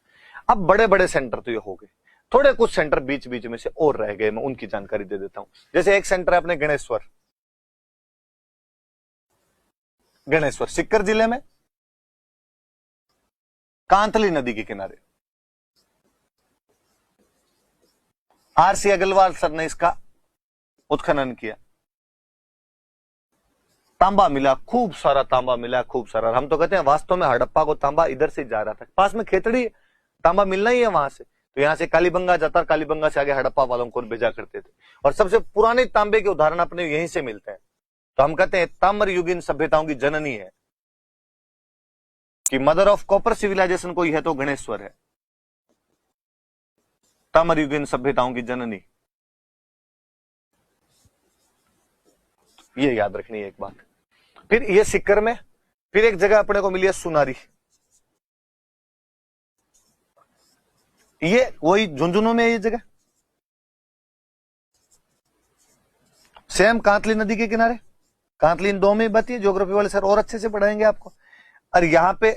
अब बड़े बड़े सेंटर तो ये हो गए, थोड़े कुछ सेंटर बीच बीच में से और रह गए, मैं उनकी जानकारी दे देता हूं। जैसे एक सेंटर है अपने गणेश्वर, गणेश्वर सीकर जिले में, कांतली नदी के किनारे। आरसी अग्रवाल सर ने इसका उत्खनन किया, तांबा मिला, खूब सारा तांबा मिला, खूब सारा। हम तो कहते हैं वास्तव में हड़प्पा को तांबा इधर से जा रहा था, पास में खेतड़ी, तांबा मिलना ही है वहां से, तो यहां से कालीबंगा जाता, कालीबंगा से आगे हड़प्पा वालों को भेजा करते थे। और सबसे पुराने तांबे के उदाहरण अपने यहीं से मिलते हैं। तो हम कहते हैं ताम्र युगीन सभ्यताओं की जननी है, कि मदर ऑफ कॉपर सिविलाइजेशन कोई है तो गणेश्वर है, ताम्र युगीन सभ्यताओं की जननी। ये याद रखनी है एक बात। फिर ये सीकर में, फिर एक जगह अपने को मिली है सुनारी, ये वही झुंझुनू में है ये जगह, सेम कांतली नदी के किनारे। कांतली इन दो में बती है, ज्योग्राफी वाले सर और अच्छे से पढ़ाएंगे आपको। और यहां पे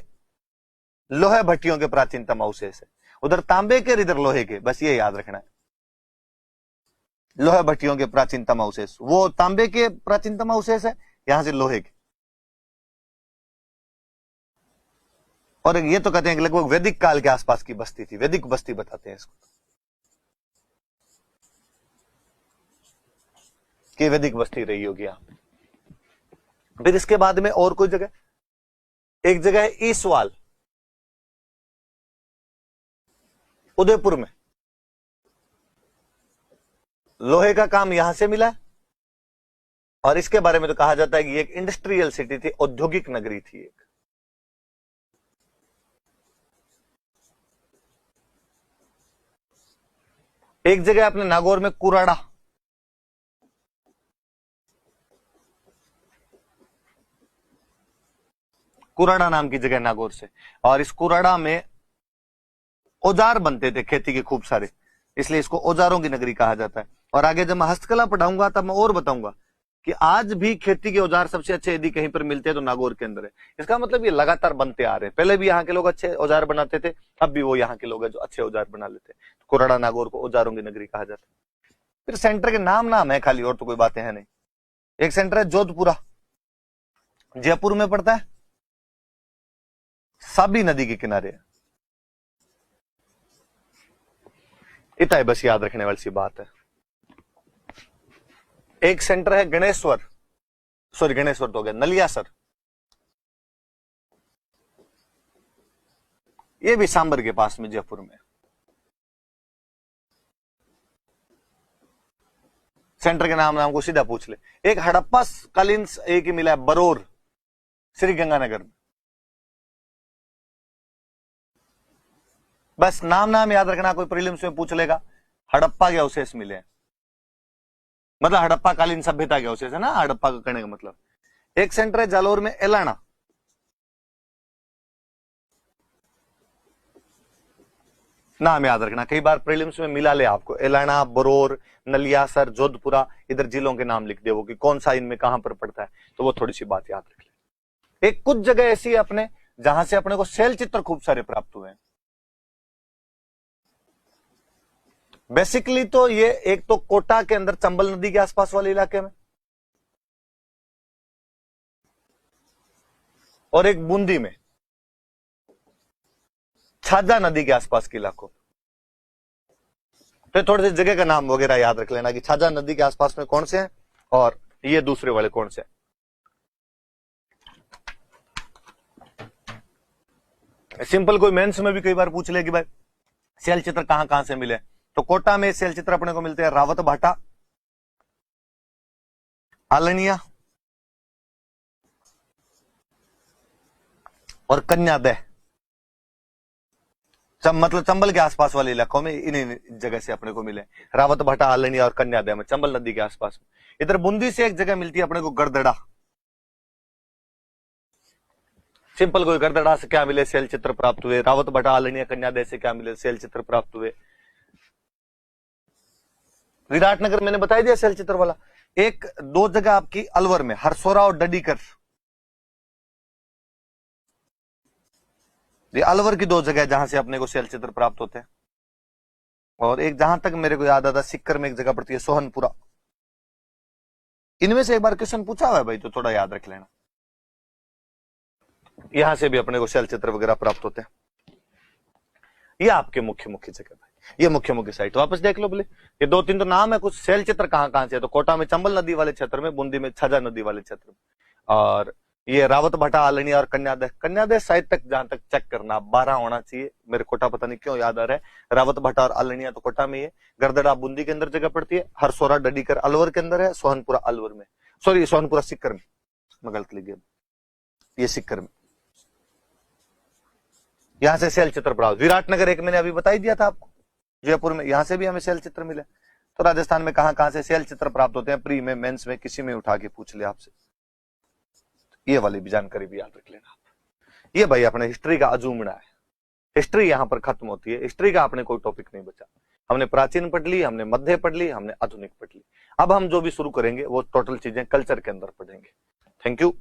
लोहे भट्टियों के प्राचीनतम अवशेष है, उधर तांबे के, इधर लोहे के, बस ये याद रखना है। लोहे भट्टियों के प्राचीनतम अवशेष, वो तांबे के प्राचीनतम अवशेष है, यहां से लोहे के। और ये तो कहते हैं कि लगभग वैदिक काल के आसपास की बस्ती थी, वैदिक बस्ती बताते हैं इसको, कि वैदिक बस्ती रही होगी यहां पे। फिर इसके बाद में और कोई जगह, एक जगह है ईसवाल, उदयपुर में, लोहे का काम यहां से मिला। और इसके बारे में तो कहा जाता है कि एक इंडस्ट्रियल सिटी थी, औद्योगिक नगरी थी एक। एक जगह अपने नागौर में कुराड़ा, कुराड़ा नाम की जगह नागौर से, और इस कुराड़ा में औजार बनते थे खेती के खूब सारे, इसलिए इसको औजारों की नगरी कहा जाता है। और आगे जब मैं हस्तकला पढ़ाऊंगा तब मैं और बताऊंगा कि आज भी खेती के औजार सबसे अच्छे यदि कहीं पर मिलते हैं तो नागौर के अंदर है। इसका मतलब ये लगातार बनते आ रहे हैं, पहले भी यहाँ के लोग अच्छे औजार बनाते थे, अब भी वो यहाँ के लोग हैं जो अच्छे औजार बना लेते हैं। तो कुराड़ा नागौर को औजारों की नगरी कहा जाता है। फिर सेंटर के नाम है खाली, और तो कोई बातें हैं नहीं। एक सेंटर है जोधपुरा, जयपुर में पड़ता है, साबी नदी के किनारे है। इतना बस याद रखने वाली सी बात है। एक सेंटर है गणेश्वर, सॉरी गणेश्वर तो हो गया, नलियासर, ये भी सांबर के पास में जयपुर में। सेंटर के नाम को सीधा पूछ ले। एक हड़प्पा कालीन एक ही मिला है बरोर, श्री गंगानगर में। बस नाम याद रखना, कोई प्रीलिम्स में पूछ लेगा, हड़प्पा के अवशेष मिले हैं, मतलब हड़प्पा कालीन सभ्यता के अवशेष है ना, हड़प्पा का कहने का मतलब। एक सेंटर है जालोर में एलाना, नाम याद रखना, कई बार प्रीलिम्स में मिला ले आपको, एलाना, बरोर, नलियासर, जोधपुरा, इधर जिलों के नाम लिख दे वो कि कौन सा इनमें कहां पर पड़ता है, तो वो थोड़ी सी बात याद रख ले। एक कुछ जगह ऐसी है अपने जहां से अपने को शैल चित्र खूब सारे प्राप्त हुए हैं। बेसिकली तो ये एक तो कोटा के अंदर चंबल नदी के आसपास वाले इलाके में, और एक बूंदी में छाजा नदी के आसपास के इलाकों। तो थोड़े से जगह का नाम वगैरह याद रख लेना कि छाजा नदी के आसपास में कौन से हैं और ये दूसरे वाले कौन से हैं। सिंपल कोई मेंस में भी कई बार पूछ ले कि भाई शैल चित्र कहां कहां से मिले, तो कोटा में शैल चित्र अपने को मिलते हैं रावत भाटा, आलनिया और कन्यादह, मतलब चंबल के आसपास वाले इलाकों में इन्हीं जगह से अपने को मिले, रावत भाटा, आलनिया और कन्यादह में, चंबल नदी के आसपास में। इधर बूंदी से एक जगह मिलती है अपने को गड़दड़ा, सिंपल कोई गरदड़ा से क्या मिले, शैल चित्र प्राप्त हुए। रावत भटा आलनिया कन्यादय से क्या मिले, शैल चित्र प्राप्त हुए। विराटनगर मैंने बता दिया शैल चित्र वाला। एक दो जगह आपकी अलवर में हरसोरा और डडीकर, ये अलवर की दो जगह जहां से अपने को शैल चित्र प्राप्त होते हैं। और एक जहां तक मेरे को याद आता सिक्कर में एक जगह पड़ती है सोहनपुरा। इनमें से एक बार क्वेश्चन पूछा हुआ है भाई, तो थोड़ा याद रख लेना। यहां से भी अपने को शैल चित्र वगैरह प्राप्त होते हैं। ये आपके मुख्य मुख्य जगह भाई, ये मुख्य मुख्य साइट वापस देख लो बोले। ये दो तीन तो नाम है, कुछ शैल चित्र कहां कहां से है। तो कोटा में चंबल नदी वाले क्षेत्र में, बूंदी में छजा नदी वाले क्षेत्र में, और ये रावत भटा आलनिया और कन्यादय। कन्यादय साइड तक जहां तक चेक करना 12 होना चाहिए। मेरे कोटा पता नहीं क्यों याद आ रहा है। रावत भटा और आलनिया तो कोटा में ही है। गरदड़ा बूंदी के अंदर जगह पड़ती है। हरसोरा डडीकर अलवर के अंदर है। सोहनपुरा अलवर में, सॉरी सोहनपुरा सिक्कर में, मैं गलत लिख गया, ये सिक्कर में। यहां से शैल चित्र प्राप्त। विराटनगर एक मैंने अभी बता ही दिया था आपको, जयपुर में, यहां से भी हमें शैल चित्र मिले। तो राजस्थान में कहां कहां से शैल चित्र प्राप्त होते हैं, प्री में, मेंस में, किसी में उठा के पूछ लिया आपसे, ये वाली भी जानकारी भी याद रख लेना आप। ये भाई अपने हिस्ट्री का अजूमड़ा है। हिस्ट्री यहां पर खत्म होती है। हिस्ट्री का अपने कोई टॉपिक नहीं बचा। हमने प्राचीन पढ़ ली, हमने मध्य पढ़ ली, हमने आधुनिक पढ़ ली। अब हम जो भी शुरू करेंगे वो टोटल चीजें कल्चर के अंदर पढ़ेंगे। Thank you.